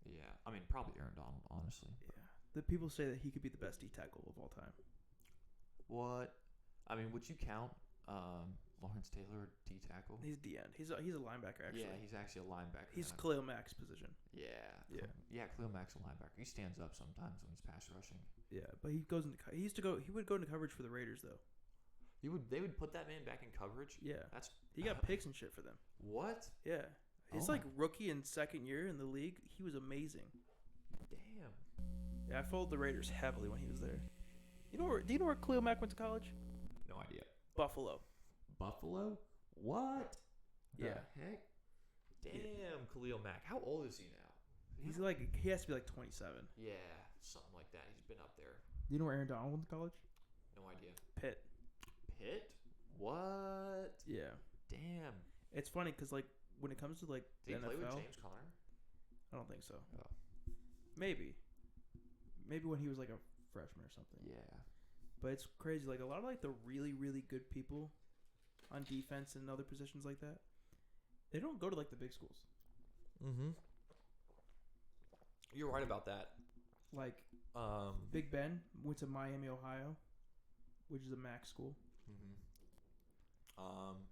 Yeah, I mean, probably Aaron Donald, honestly. Yeah. The people say that he could be the best D tackle of all time. What? I mean, would you count Lawrence Taylor D tackle? He's D end. He's a linebacker actually. Yeah, he's actually a linebacker. He's then. Khalil Mack's position. Yeah. Yeah. Yeah, Khalil Mack's a linebacker. He stands up sometimes when he's pass rushing. Yeah, but he would go into coverage for the Raiders though. They would put that man back in coverage? Yeah. That's He got picks and shit for them. What? Yeah. His Oh like rookie and second year in the league, he was amazing. Damn. Yeah, I followed the Raiders heavily when he was there. Do you know where Khalil Mack went to college? No idea. Buffalo. Buffalo? What? Yeah. The heck? Damn, Khalil Mack. How old is he now? He has to be like 27. Yeah, something like that. He's been up there. Do you know where Aaron Donald went to college? No idea. Pitt. Pitt? What? Yeah. Damn. It's funny because like when it comes to like Did he the play NFL, with James Conner? I don't think so. Oh. Maybe when he was like a freshman or something. Yeah. But it's crazy. Like a lot of like the really really good people on defense and other positions like that, they don't go to like the big schools. Mm-hmm. You're right about that. Like Big Ben went to Miami, Ohio, which is a MAC school.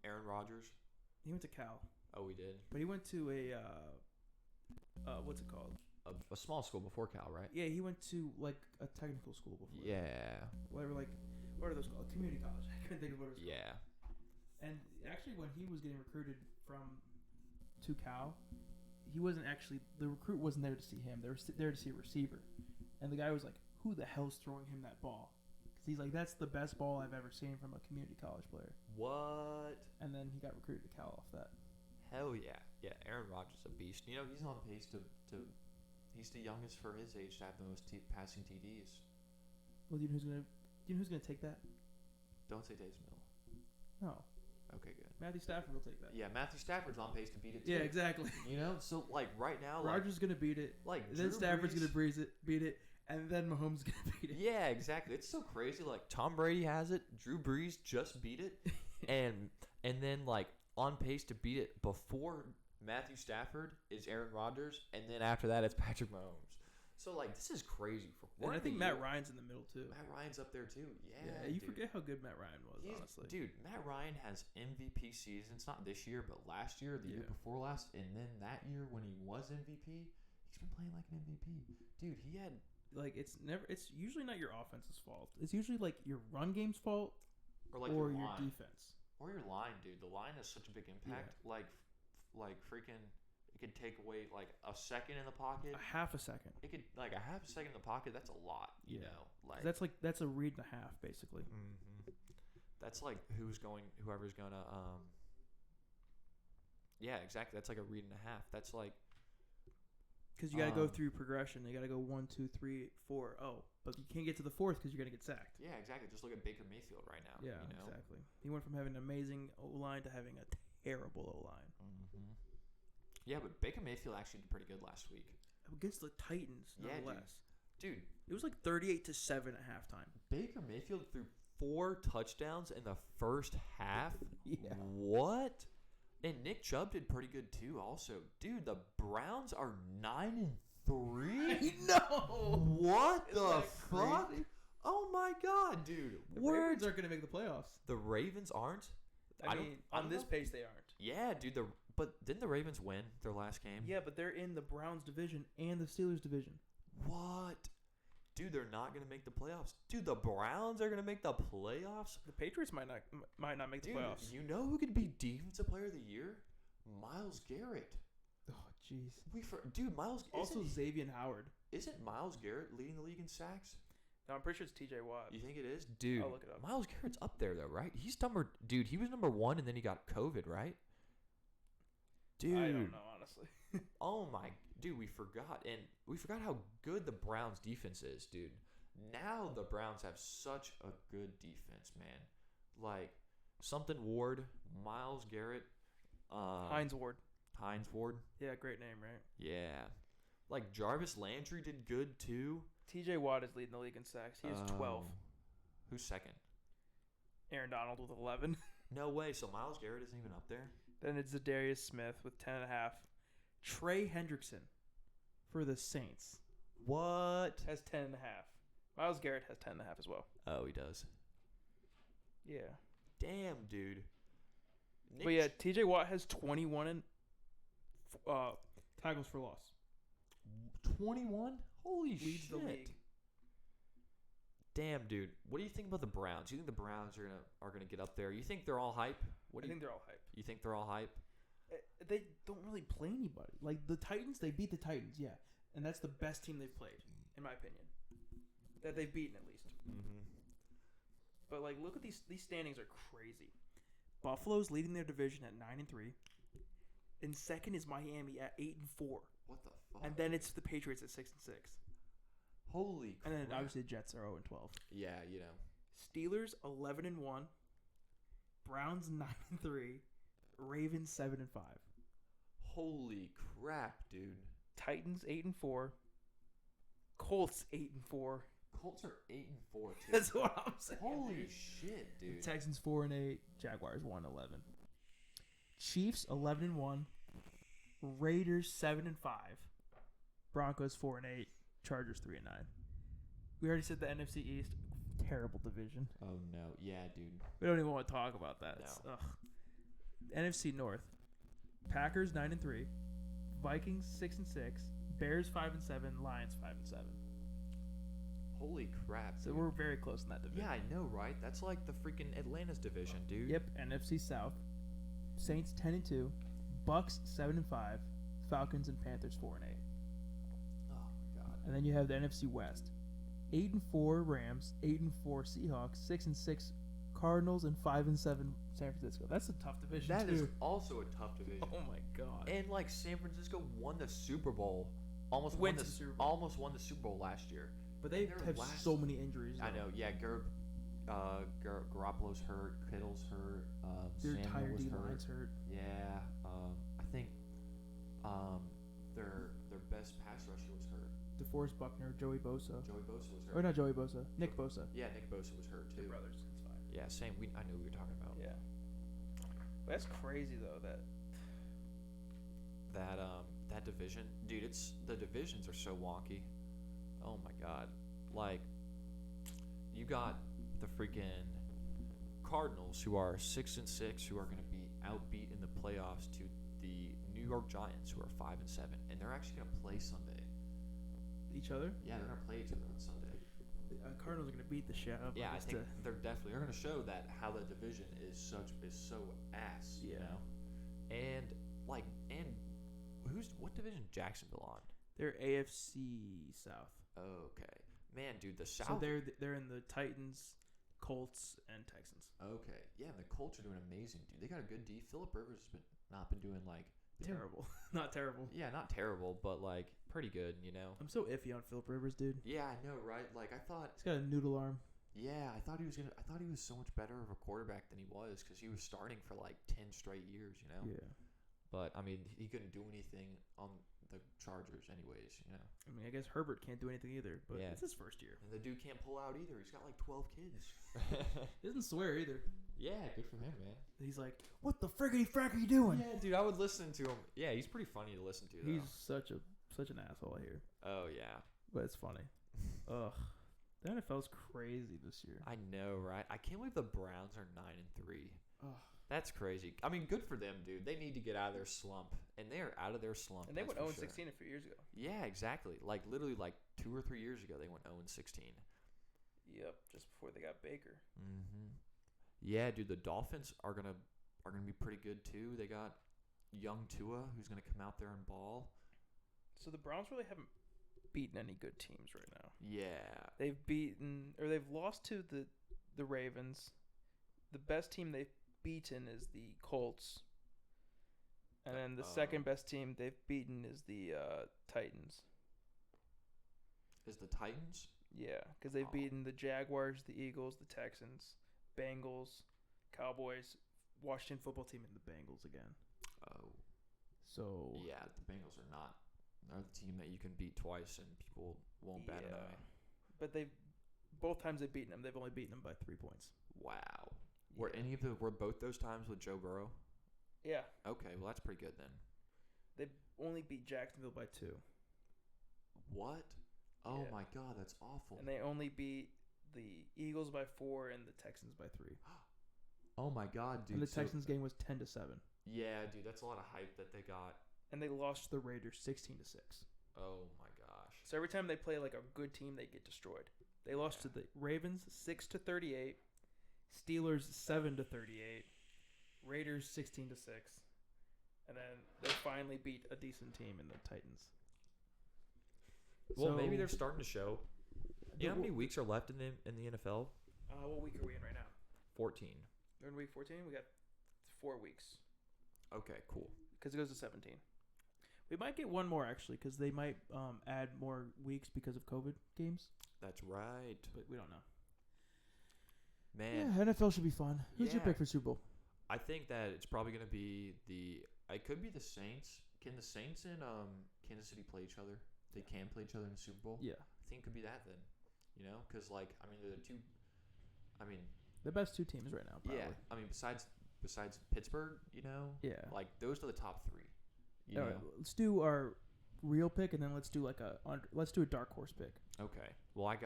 Aaron Rodgers. He went to Cal, Oh, we did. but he went to a what's it called? A small school before Cal, right? Yeah, he went to like a technical school before. Yeah. Whatever, like what are those called? Community college. I couldn't think of what it was. Yeah. And actually, when he was getting recruited to Cal, he wasn't actually the recruit wasn't there to see him. They were there to see a receiver, and the guy was like, "Who the hell's throwing him that ball?" Because he's like, "That's the best ball I've ever seen from a community college player." What? And then he got recruited to Cal off that. Hell yeah. Yeah, Aaron Rodgers is a beast. He's on pace to he's the youngest for his age to have the most passing TDs. Well, do you know who's gonna take that? Don't say Days Mill. No, Okay, good. Matthew Stafford will take that. Yeah, Matthew Stafford's on pace to beat it too. Yeah, exactly. So like right now, Rodgers is gonna beat it. like Then Drew Stafford's Brees- gonna beat it, and then Mahomes is gonna beat it. Yeah, exactly. It's so crazy. Like Tom Brady has it, Drew Brees just beat it, and then like on pace to beat it before Matthew Stafford is Aaron Rodgers, and then after that it's Patrick Mahomes. So like this is crazy. And I think Matt Ryan's in the middle too. Matt Ryan's up there too. Yeah, Yeah, you dude. forget how good Matt Ryan was, He's- honestly. Dude, Matt Ryan has MVP seasons, not this year, but last year, the year Yeah. before last, and then that year when he was MVP, he's been playing like an MVP. Dude, he had Like it's usually not your offense's fault. It's usually like your run game's fault or like or your your line. defense. Or your line, dude. The line has such a big impact. Like freaking, it could take away like a second in the pocket. A half a second. It could like a half a second in the pocket. That's a lot, you Yeah. know. Like 'Cause that's a read and a half basically. Mhm. That's like whoever's gonna. Yeah, exactly. That's like a read and a half. That's like Because you got to go Um, through progression. You got to go 1, 2, 3, 4. Oh, but you can't get to the fourth because you're gonna get sacked. yeah, exactly. Just look at Baker Mayfield right now. Yeah, you know? exactly. He went from having an amazing O line to having a terrible O line Mm-hmm. Yeah, but Baker Mayfield actually did pretty good last week. against the Titans. Yeah, dude. Nonetheless, Dude, it was like 38-7 at halftime. Baker Mayfield threw 4 touchdowns in the first half. Yeah. What? And Nick Chubb did pretty good too. Also, dude, the Browns are 9-3. know. What Isn't the that fuck? crazy? Oh my god, dude! The Words. Ravens aren't gonna make the playoffs. The Ravens aren't. I don't- mean, I on don't this know. pace, they aren't. Yeah, dude. But didn't the Ravens win their last game? Yeah, but they're in the Browns division and the Steelers division. What? Dude, they're not gonna make the playoffs. Dude, the Browns are gonna make the playoffs. The Patriots might not make the Dude, playoffs. you know who could be Defensive Player of the Year? Myles Garrett. Oh, jeez. Dude, Miles. Also, Xavier Howard. Isn't Miles Garrett leading the league in sacks? No, I'm pretty sure it's T.J. Watt. You think it is, dude? I'll look it up. Miles Garrett's up there though, right? He's Dude, he was number 1, and then he got COVID, right? Dude, I don't know, honestly. oh my, dude, we forgot how good the Browns defense is, dude. Now the Browns have such a good defense, man. Like something Ward, Miles Garrett, Hines Ward. Yeah, great name, right? Yeah, like Jarvis Landry did good too. T.J. Watt is leading the league in sacks. He has 12. Who's second? Aaron Donald with 11. No way. So Miles Garrett isn't even up there. Then it's Zadarius Smith with 10.5. Trey Hendrickson for the Saints What? has 10.5. Miles Garrett has 10.5 as well. Oh, he does. Yeah. Damn, dude. But yeah, T.J. Watt has 21 in tackles for loss. 21? Holy Leads shit. the league. Damn, dude. What do you think about the Browns? You think the Browns are gonna get up there? You think they're all hype? I think they're all hype. You think they're all hype? They don't really play anybody. Like the Titans, they beat the Titans, yeah. And that's the best team they've played, in my opinion. That they've beaten at least. Mm-hmm. But like, look at these standings are crazy. Buffalo's leading their division at 9-3. And second is Miami at 8-4. What the fuck? And then it's the Patriots at 6-6. Holy crap. And then obviously the Jets are 0-12. Yeah, you know. Steelers 11-1. Browns 9-3. Ravens 7-5. Holy crap, dude. Titans 8-4. Colts 8-4. Colts are 8-4 too. That's what I'm saying. Holy shit, dude. Texans 4-8. Jaguars 1-11. Chiefs 11-1. Raiders 7-5. Broncos 4-8. Chargers 3-9. We already said the NFC East. Terrible division. Oh no, yeah, dude. We don't even want to talk about that. No. NFC North. Packers 9-3. Vikings 6-6. Bears 5-7. Lions 5-7. Holy crap. So dude. we're very close in that division. Yeah, I know, right? That's like the freaking Atlanta's division, dude. Yep. NFC South. Saints 10-2. Bucks 7-5. Falcons and Panthers 4-8. Oh my god. And then you have the NFC West. 8-4 Rams, 8-4 Seahawks, 6-6 Cardinals, and 5-7 San Francisco. That's a tough division. That too. is also a tough division. Oh my god. And like San Francisco won the Super Bowl, almost Went won to the the Super Bowl. almost won the Super Bowl last year. But they their have last- so many injuries. I though. know, yeah. Garoppolo's hurt, Kittle's hurt, Their Samuel entire was D-line's hurt. Yeah, I think their best pass rusher was hurt. DeForest Buckner, Joey Bosa. Joey Bosa was hurt. Or not Joey Bosa. Nick Bosa. Yeah, Nick Bosa was hurt too. Brothers. It's fine. Yeah, same. I knew what we were talking about. Yeah. But that's crazy though. That division, dude. The divisions are so wonky. Oh my god, like you got the freaking Cardinals who are 6-6, who are going to be outbeat in the playoffs to the New York Giants who are 5-7, and they're actually going to play Sunday. Each other? Yeah, they're going to play each other on Sunday. Cardinals are going to beat the shit out of Yeah, I them. think they're going to show that how the division is so ass. You Yeah. know, and what division is Jacksonville on? They're AFC South. Okay, man, dude, the South. So they're in the Titans, Colts, and Texans. Okay, yeah, the Colts are doing amazing, dude. They got a good D. Phillip Rivers has not been doing like Terrible. Not terrible. Yeah, not terrible, but like pretty good, you know. I'm so iffy on Philip Rivers, dude. Yeah, I know, right? Like I thought. He's got a noodle arm. Yeah, I thought he was so much better of a quarterback than he was because he was starting for like 10 straight years, you know. Yeah. But I mean, he couldn't do anything on the Chargers, anyways, you know. I mean, I guess Herbert can't do anything either, but Yeah. it's his first year. And the dude can't pull out either. He's got like 12 kids. He doesn't swear either. Yeah, good for him, man. He's like, "What the friggity frack are you doing?" Yeah, dude, I would listen to him. Yeah, he's pretty funny to listen to, though. He's such an asshole here, Oh yeah, but it's funny. Ugh, the NFL's crazy this year. I know, right? I can't believe the Browns are 9-3. Ugh. That's crazy. I mean, good for them, dude. They need to get out of their slump, and they are out of their slump. And they that's went for 0-16 a few years ago. Yeah, exactly. Like literally, like 2 or 3 years ago, they went 0-16. Yep, just before they got Baker. Mm-hmm. Yeah, dude. The Dolphins are gonna be pretty good too. They got young Tua who's going to come out there and ball. So the Browns really haven't beaten any good teams right now. Yeah. They've lost to the Ravens. The best team they've beaten is the Colts. And then the second best team they've beaten is the Titans. Is the Titans? Yeah, because they've beaten the Jaguars, the Eagles, the Texans, Bengals, Cowboys, Washington football team, and the Bengals again. Oh. So Yeah, the Bengals are not. They're the team that you can beat twice and people won't bat an eye. But both times they've beaten them, they've only beaten them by 3 points. Wow. Were both those times with Joe Burrow? Yeah. Okay, well that's pretty good then. They only beat Jacksonville by 2. What? Oh Yeah. my God, that's awful. And they only beat the Eagles by 4 and the Texans by 3. Oh my God, dude. And the Texans game was 10-7. Yeah, dude, that's a lot of hype that they got. And they lost to the Raiders 16-6. Oh my gosh. So every time they play like a good team, they get destroyed. They lost to the Ravens 6-38, Steelers 7-38, Raiders 16-6, and then they finally beat a decent team in the Titans. Well, So- maybe they're starting to show. You know how many weeks are left in the NFL? What week are we in right now? 14. We're in week 14. We got 4 weeks Okay, cool. because it goes to 17. We might get one more actually because they might add more weeks because of COVID games, That's right. but we don't know. Man, Yeah, NFL should be fun. Who's your Yeah. pick for Super Bowl? I think that it's probably going to be it could be the Saints. Can the Saints and Kansas City play each other? They can play each other in the Super Bowl? Yeah, I think it could be that then. You know, because they're the two. I mean, the best 2 teams right now. Probably. yeah. I mean, besides Pittsburgh, you know, Yeah. like those are the top 3. You All know. right, let's do our real pick and then let's do let's do a dark horse pick. Okay. Well,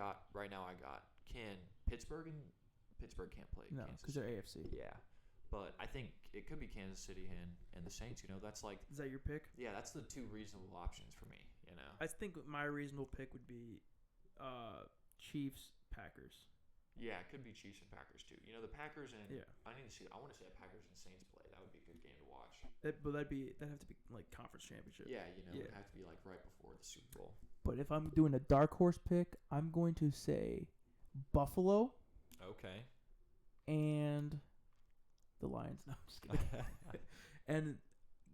can Pittsburgh can't play No, Kansas because City. they're AFC. Yeah, but I think it could be Kansas City and the Saints. You know, that's like Is that your pick? that's the 2 reasonable options for me. You know. I think my reasonable pick would be Chiefs Packers. Yeah, it could be Chiefs and Packers too. You know, the Packers and Yeah. I want to see the Packers and Saints play. That would be a good game to watch. That'd have to be like conference championship. Yeah, you know, Yeah. it'd have to be like right before the Super Bowl. But if I'm doing a dark horse pick, I'm going to say Buffalo Okay. and the Lions. No, I'm just kidding. And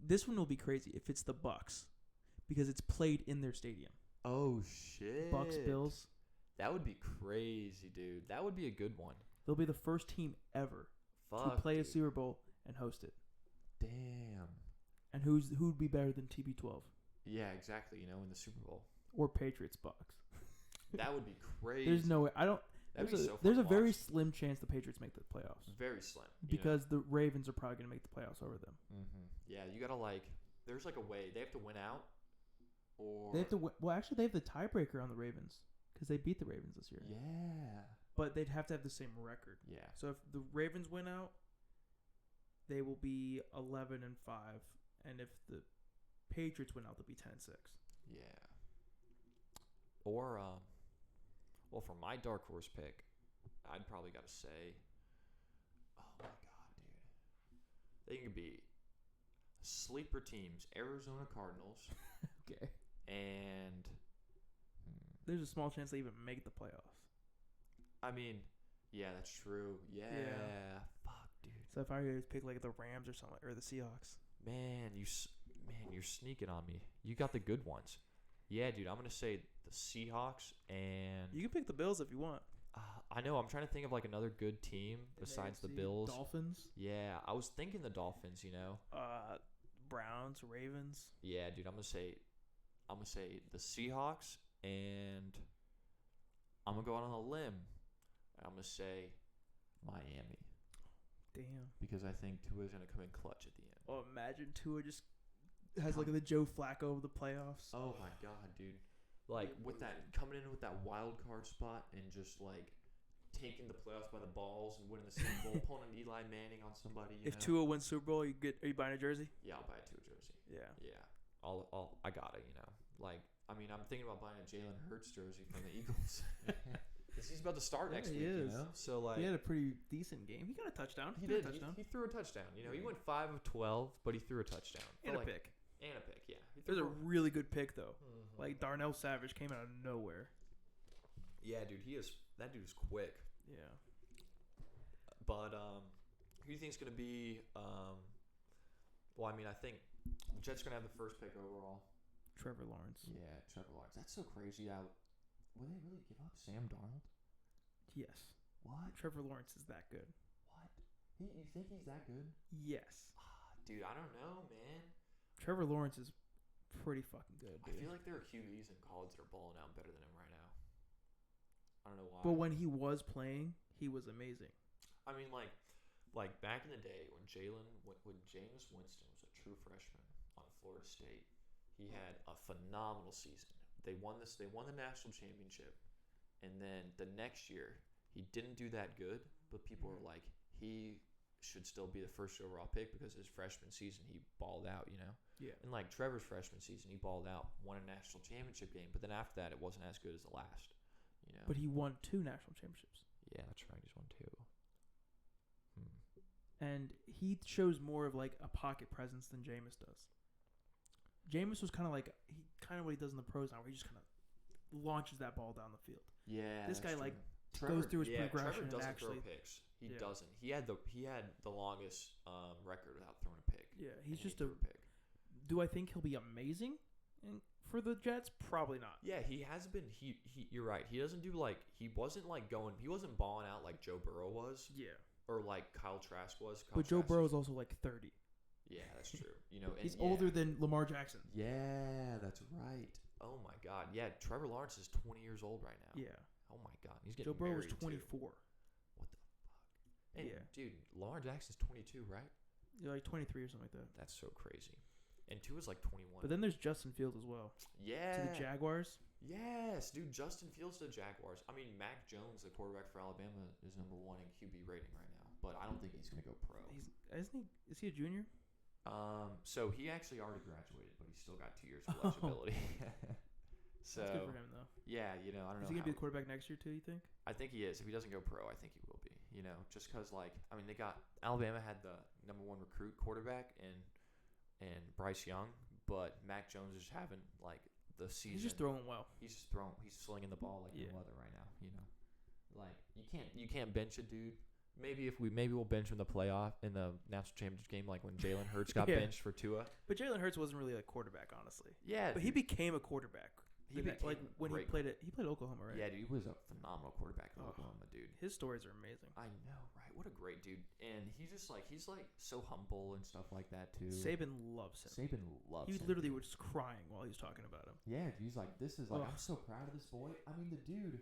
this one will be crazy if it's the Bucks because it's played in their stadium. Oh shit. Bucks Bills. That would be crazy, dude. That would be a good one. They'll be the first team ever Fuck. to play a dude. Super Bowl and host it. Damn. And who'd be better than TB12 Yeah, exactly. You know, in the Super Bowl, or Patriots Bucks? that would be crazy. There's no way. I don't. That'd There's be a, so fun there's a to very watch. slim chance the Patriots make the playoffs Very slim. because the Ravens are probably going to make the playoffs over them. Yeah, you gotta there's like a way they have to win out, or They have to. Well, actually, they have the tiebreaker on the Ravens because they beat the Ravens this year. Yeah. But they'd have to have the same record. Yeah. So if the Ravens win out, they will be 11-5, and if the Patriots win out, they'll be 10-6. Yeah. Or well, for my dark horse pick, I'd probably gotta say, oh my god, dude, they could be sleeper teams: Arizona Cardinals Okay. and. There's a small chance they even make the playoffs. I mean, yeah, that's true. Yeah. Fuck, dude. So if I were to pick like the Rams or something, or the Seahawks. Man, you're sneaking on me. You got the good ones. Yeah, dude. I'm gonna say the Seahawks and You can pick the Bills if you want. I know. I'm trying to think of like another good team besides the AFC, Bills. Dolphins. Yeah, I was thinking the Dolphins. You know. Browns, Ravens. Yeah, dude. I'm gonna say the Seahawks, and I'm gonna go out on a limb. And I'm gonna say Miami Damn. because I think Tua's gonna come in clutch at the end. Well, imagine Tua just has like the Joe Flacco of the playoffs. Oh my god, dude! Like with that coming in with that wild card spot and just like taking the playoffs by the balls and winning the Super Bowl, pulling an Eli Manning on somebody. If Tua wins Super Bowl, are you buying a jersey? Yeah, I'll buy a Tua jersey. Yeah. Yeah, I got it. You know, like I mean, I'm thinking about buying a Jalen Hurts jersey from the Eagles. 'cause he's about to start next he week. is. You know, so like He had a pretty decent game. He got a touchdown. he Threw a did. touchdown. He threw a touchdown. You know, he went 5 of 12, but he threw a touchdown And a like, pick. and a pick. Yeah, he It was a threw really good pick, though. Mhm. Like, Darnell Savage came out of nowhere. yeah, dude. That dude's quick. Yeah. But who do you think is going to be? Well, I mean, I think the Jets are going to have the first pick overall. Trevor Lawrence. Yeah, Trevor Lawrence. That's so crazy. Will they really give up Sam Darnold? Yes. What? Trevor Lawrence is that good. What? You think he's that good? Yes. Dude, I don't know, man. Trevor Lawrence is pretty fucking good, I dude. feel like there are QBs in college that are balling out better than him right now. I don't know why. But when he was playing, he was amazing. I mean, like back in the day when Jameis Winston was a true freshman on Florida State, he had a phenomenal season. They won the national championship, and then the next year he didn't do that good. But people were like, he should still be the first overall pick because his freshman season he balled out, you know. Yeah. And like Trevor's freshman season, he balled out, won a national championship game. But then after that, it wasn't as good as the last, you know. But he won 2 national championships. Yeah, that's right. He's won 2. And he shows more of like a pocket presence than Jameis does. Jameis was kind of like what he does in the pros now, where he just kind of launches that ball down the field. Yeah, This that's guy, like, true. goes through his Trevor progression and doesn't actually. throw picks. He Yeah. doesn't. He had the longest record without throwing a pick. Yeah, and he's he just threw a. pick. Do I think he'll be amazing for the Jets? Probably not. Yeah, he has been. He you're right. He doesn't do like he wasn't balling out like Joe Burrow was Yeah, or like Kyle Trask was. but Joe Burrow's also like 30. Yeah, that's true. You know, and He's yeah. older than Lamar Jackson. Yeah, that's right. Oh my God. Yeah, Trevor Lawrence is 20 years old right now. Yeah, Oh my God, he's getting Joe Burrow was married, too. 24. What the fuck? And Yeah. dude, Lamar Jackson's 22, right? You're like 23 or something like that. That's so crazy. And Tua's like 21. But then there's Justin Fields as well yeah. to the Jaguars. Yes, dude. Justin Fields to the Jaguars. I mean, Mac Jones, the quarterback for Alabama, is number 1 in QB rating right now. But I don't think he's gonna go pro. Is he a junior? So he actually already graduated, but he's still got 2 years of eligibility. So That's good for him though. yeah, you know, I don't Is know. he gonna be the quarterback next year too? You think? I think he is. If he doesn't go pro, I think he will be. You know, just because like I mean, Alabama had the number 1 recruit quarterback and Bryce Young, but Mac Jones is having like the season. He's just throwing well. He's slinging the ball like no other right now. You know, like you can't bench a dude. Maybe we'll bench him in the playoff in the national championship game, like when Jalen Hurts got Yeah. benched for Tua. But Jalen Hurts wasn't really a quarterback, honestly. Yeah, But he became a quarterback. He became like when he great. played Oklahoma, right? Yeah, dude, he was a phenomenal quarterback in Oh. Oklahoma, dude. His stories are amazing. I know, right? What a great dude. And he's so humble and stuff like that too. Saban loves him. Saban loves He him. literally dude. was crying while he was talking about him. Yeah, he's like, this is like, Ugh. I'm so proud of this boy. I mean, the dude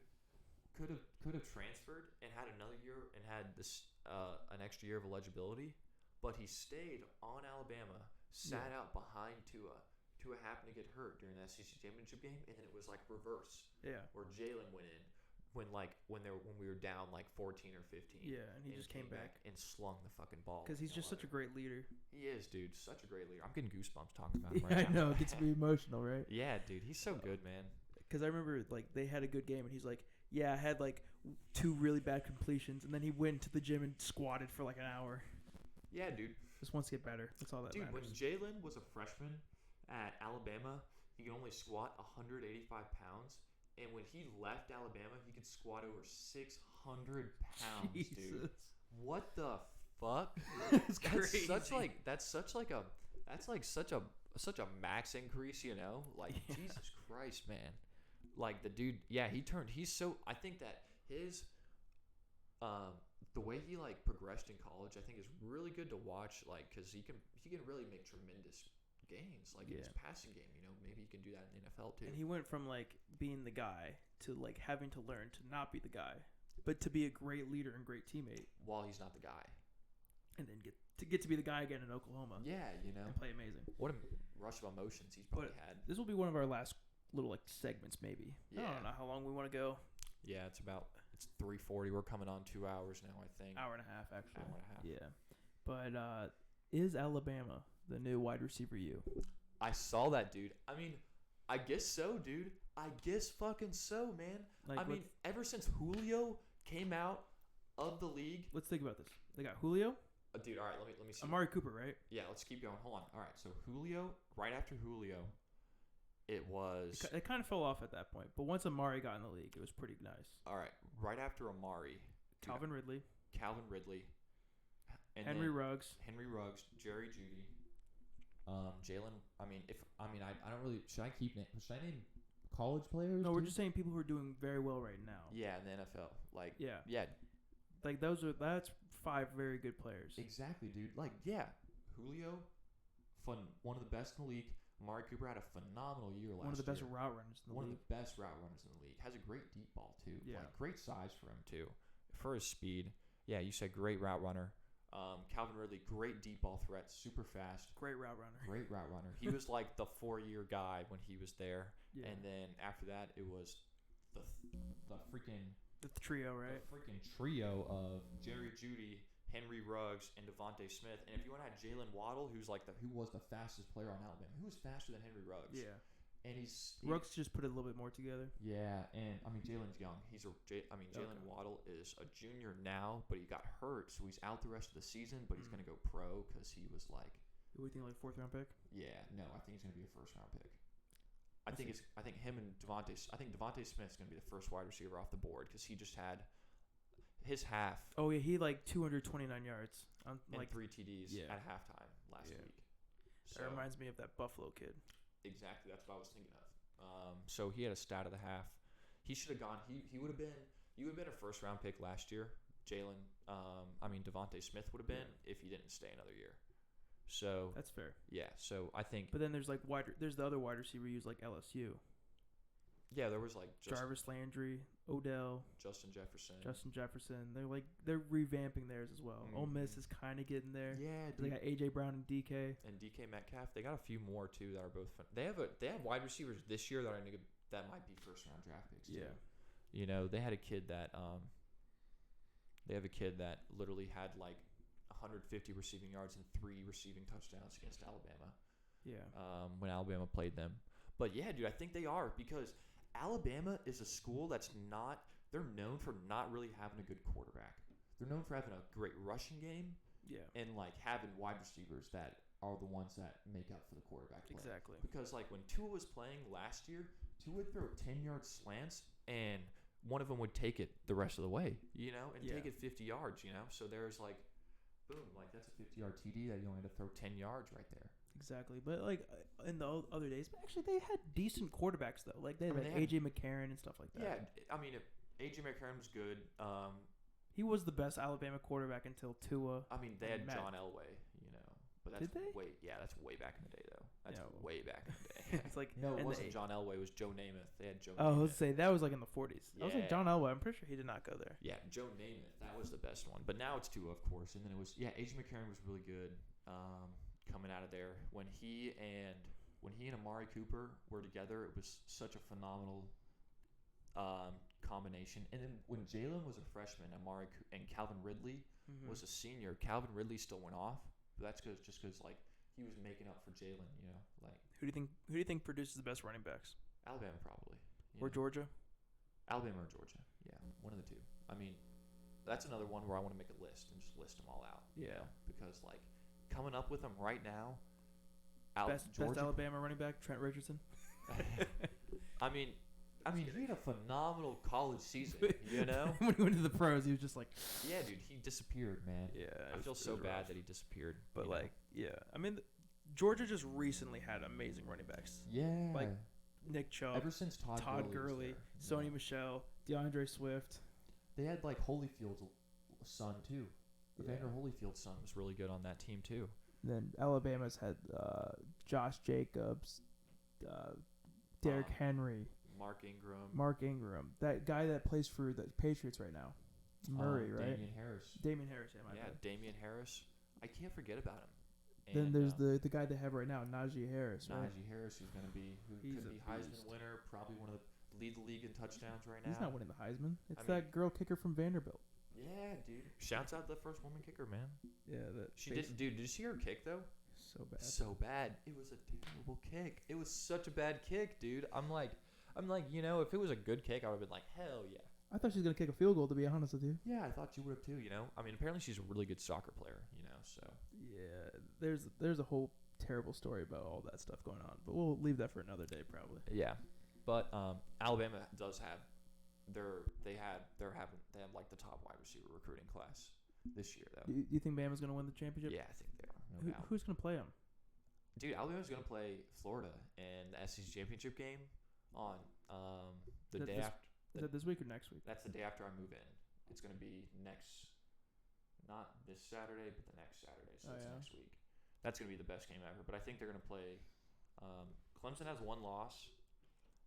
could have transferred and had another year and had this an extra year of eligibility, but he stayed on Alabama, sat out behind Tua. Tua happened to get hurt during the SEC championship game, and then it was like reverse, Yeah. where Jalen went in when we were down like 14 or 15. Yeah, and he just came back and slung the fucking ball. because he's just such a great leader. He is, dude, such a great leader. I'm getting goosebumps talking about him Yeah, right I now. know. It gets me emotional, right? Yeah, dude, he's so good, man. Because I remember like they had a good game, and he's like, "Yeah, I had like 2 really bad completions," and then he went to the gym and squatted for like an hour. Yeah, dude. Just wants to get better. That's all that Dude, when matters. Jalen was a freshman at Alabama, he could only squat 185 pounds. And when he left Alabama, he could squat over 600 pounds, dude. Jesus. What the fuck? That's crazy. That's such a max increase, you know? Like, Yeah. Jesus Christ, man. Like, the dude, yeah, I think that his, the way he, like, progressed in college, I think is really good to watch, like, because he can really make tremendous gains, like, in his Yeah. passing game, you know? Maybe he can do that in the NFL, too. And he went from like being the guy to like having to learn to not be the guy, but to be a great leader and great teammate, While he's not the guy. and then get to be the guy again in Oklahoma Yeah, you know? and play amazing. What a rush of emotions he's probably But- had. This will be one of our last little like segments, maybe. I Yeah. don't know how long we want to go. Yeah, it's 3:40. We're coming on 2 hours now, I think. Hour and a half, actually. Hour and a half. Yeah. But is Alabama the new wide receiver U? I saw that, dude. I mean, I guess so, dude. I guess fucking so, man. Like, I mean, ever since Julio came out of the league, let's think about this. They got Julio, dude. All right, let me see. Amari Cooper, right? Yeah, let's keep going. Hold on. All right, so Julio, right after Julio, it was It kind of fell off at that point, but once Amari got in the league, it was pretty nice. all right. Right after Amari, dude, Calvin Ridley, and Henry then Ruggs. Jerry Judy. Jalen. I don't really. Should I name college players? No, we're too? just saying people who are doing very well right now. Yeah, in the NFL. Like, Yeah. yeah, Like that's 5 very good players. exactly, dude. Like, yeah, Julio, one of the best in the league. Amari Cooper had a phenomenal year last year. One of the best route runners in the One league. of the best route runners in the league. Has a great deep ball too. Yeah. Like, great size for him too. For his speed. Yeah, you said great route runner. Calvin Ridley, great deep ball threat, super fast. Great route runner. Great route runner. He was like the 4-year guy when he was there. Yeah. And then after that, it was the freaking The trio, right? the freaking trio of Jerry Judy, Henry Ruggs, and Devontae Smith. And if you want to add Jalen Waddle, who was the fastest player on Alabama, who was faster than Henry Ruggs. Yeah. And Ruggs just put it a little bit more together. Yeah, and I mean Jalen's young. Jalen Waddle is a junior now, but he got hurt, so he's out the rest of the season. But he's gonna go pro because he was like, What do you think, like 4th round pick? yeah, no, I think he's gonna be a first round pick. I think him and Devontae. I think Devontae Smith's gonna be the first wide receiver off the board because he just had his half Oh yeah, he like 229 yards on and like 3 TDs yeah. at halftime last Yeah. week. that reminds me of that Buffalo kid. Exactly, that's what I was thinking of. So he had a stat of the half. He should have gone. He would have been. You would have been a first round pick last year. Devontae Smith would have been if he didn't stay another year. So That's fair. yeah. So I think. But then there's like there's the other wide receiver used like LSU. Yeah, there was like Jarvis Landry, Odell, Justin Jefferson. Justin Jefferson. They're revamping theirs as well. Ole Miss Mhm. is kind of getting there. Yeah, They dude. got AJ Brown and DK. And DK Metcalf. They got a few more too that are both fun. They have wide receivers this year that might be first round draft picks. Too. Yeah. You know, they had a kid that they have a kid that literally had like 150 receiving yards and 3 receiving touchdowns against Alabama. Yeah. When Alabama played them. But yeah, dude, I think they are because Alabama is a school that's not. They're known for not really having a good quarterback. They're known for having a great rushing game Yeah. and like having wide receivers that are the ones that make up for the quarterback play. Exactly. Because like when Tua was playing last year, Tua would throw 10-yard slants and one of them would take it the rest of the way, you know, and Yeah. take it 50 yards, you know. So there's like, boom, like that's a 50-yard TD that you only had to throw 10 yards right there. Exactly. But like in the other days, actually they had decent quarterbacks though. Like they had, I mean, like, AJ McCarron and stuff like that. Yeah, I mean, AJ McCarron was good. He was the best Alabama quarterback until Tua. I mean, they had Matt. John Elway, you know, but that's Did they? that's way back in the day though. That's Yeah. way back in the day. It's like No, it in the wasn't John Elway. It was Joe Namath. They had Joe. Oh, Namath. let's say that was like in the 40s. I was like Yeah. John Elway. I'm pretty sure he did not go there. Yeah, Joe Namath. That was the best one. But now it's Tua, of course. And then it was AJ McCarron was really good coming out of there. When he and Amari Cooper were together, it was such a phenomenal combination. And then when Jalen was a freshman, and Calvin Ridley was a senior. Calvin Ridley still went off. But that's because like he was making up for Jalen. You know, like Who do you think produces the best running backs? Alabama probably. you Or know. Georgia? Alabama or Georgia. Yeah, one of the two. I mean, that's another one where I want to make a list and just list them all out. you Yeah. know, because like coming up with them right now, Best Alabama running back, Trent Richardson. I mean, he had a phenomenal college season. You know. When he went to the pros, he was just like, Yeah, dude, he disappeared, man. yeah. I feel so bad that he disappeared. But you know? like, yeah. I mean, Georgia just recently had amazing running backs. yeah, like, Nick Chubb, ever since Todd Gurley, Sony Michel, DeAndre Swift. They had like Holyfield's son too. Yeah. Evander Holyfield's son was really good on that team too. Then Alabama's had Josh Jacobs, Derrick Henry, Mark Ingram, Mark Ingram, that guy that plays for the Patriots right now, Murray, right? Damian Harris. Damian Harris, yeah, my Yeah, bad. Damian Harris. I can't forget about him. Then And, there's the guy they have right now, Najee Harris, right? Najee Harris, who's going to be He's could a be Heisman beast. winner, probably one of the lead the league in touchdowns right now. He's not winning the Heisman. It's I mean- that girl kicker from Vanderbilt. Yeah, dude. Shouts out to the first woman kicker, man. Yeah, that She did, dude. Did you see her kick though? So so bad. So bad. It was a terrible kick. It was such a bad kick, dude. I'm like, you know, if it was a good kick, I would have been like, hell yeah. I thought she was gonna kick a field goal. To be honest with you. Yeah, I thought you would have too. You know, I mean, apparently she's a really good soccer player. You know, so Yeah, there's a whole terrible story about all that stuff going on, but we'll leave that for another day probably. yeah. But Alabama does have they have like the top wide receiver recruiting class this year though. Do you think Bama's gonna win the championship? Yeah, I think they are. No doubt. Who's gonna play them? Dude, Alabama's gonna play Florida in the SEC championship game on the day after. Is that this week or next week? That's the day after I move in. It's gonna be not this Saturday, but the next Saturday. So it's next week. That's gonna be the best game ever. But I think they're gonna play. Clemson has one loss,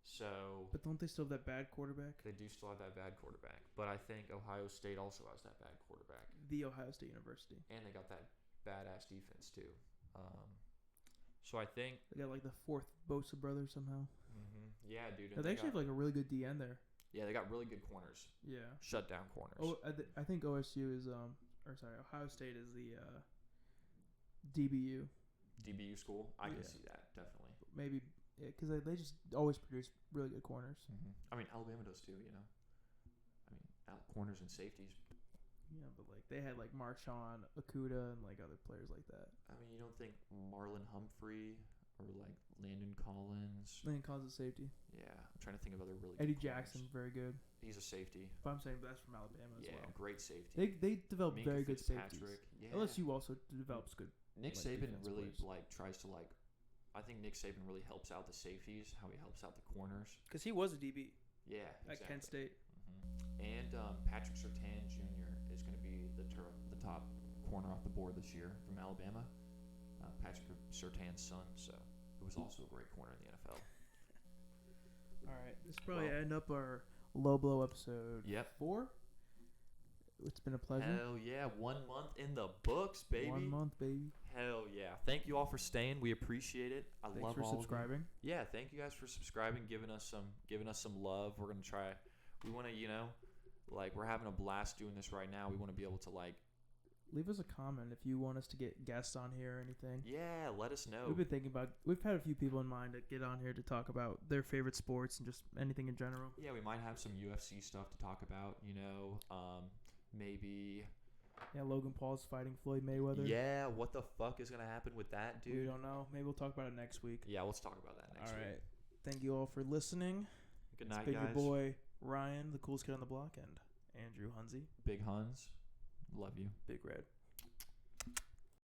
so But don't they still have that bad quarterback? they do still have that bad quarterback. But I think Ohio State also has that bad quarterback, The Ohio State University. and they got that badass defense too. So I think. They got like the fourth Bosa brother somehow. Yeah, dude. They actually have like a really good DN there. Yeah, they got really good corners. Yeah. Shut down corners. Oh, I think OSU is Ohio State is the DBU. DBU school. I can Yeah. see that definitely. Maybe because they just always produce really good corners. I mean, Alabama does too. You know. I mean, corners and safeties. Yeah, but like they had like Marshawn, Okuda, and like other players like that. I mean, you don't think Marlon Humphrey or like Landon Collins? Landon Collins is safety. Yeah, I'm trying to think of other really. Eddie good corners. Jackson, very good. He's a safety. But I'm saying that's from Alabama as Yeah, well. great safety. They develop Minka very good safeties. Fitzpatrick, Yeah. LSU also develops good. Nick like, Saban defense really players. tries to I think Nick Saban really helps out the safeties. How he helps out the corners. Because he was a DB Yeah. at Kent State. And Patrick Surtain Jr. is going to be the top corner off the board this year from Alabama. Patrick Surtain's son, so it was also a great corner in the NFL. All right, this probably Well- end up our low blow episode. Yep. 4. It's been a pleasure. Hell yeah, 1 month in the books, baby. 1 month, baby. Hell yeah. Thank you all for staying. We appreciate it. Thanks love for all subscribing. of you. Yeah, thank you guys for subscribing, giving us some love. We're gonna try. We want to, we're having a blast doing this right now. We want to be able to Leave us a comment if you want us to get guests on here or anything. yeah, let us know. We've been thinking about. We've had a few people in mind to get on here to talk about their favorite sports and just anything in general. Yeah, we might have some UFC stuff to talk about. Maybe. Yeah, Logan Paul's fighting Floyd Mayweather. Yeah, what the fuck is gonna happen with that, dude? We don't know. Maybe we'll talk about it next week. Yeah, let's talk about that next All week. right. Thank you all for listening. Good It's night, been guys. your boy Ryan, the coolest kid on the block, and Andrew Hunzy, Big Huns, love you. Big Red.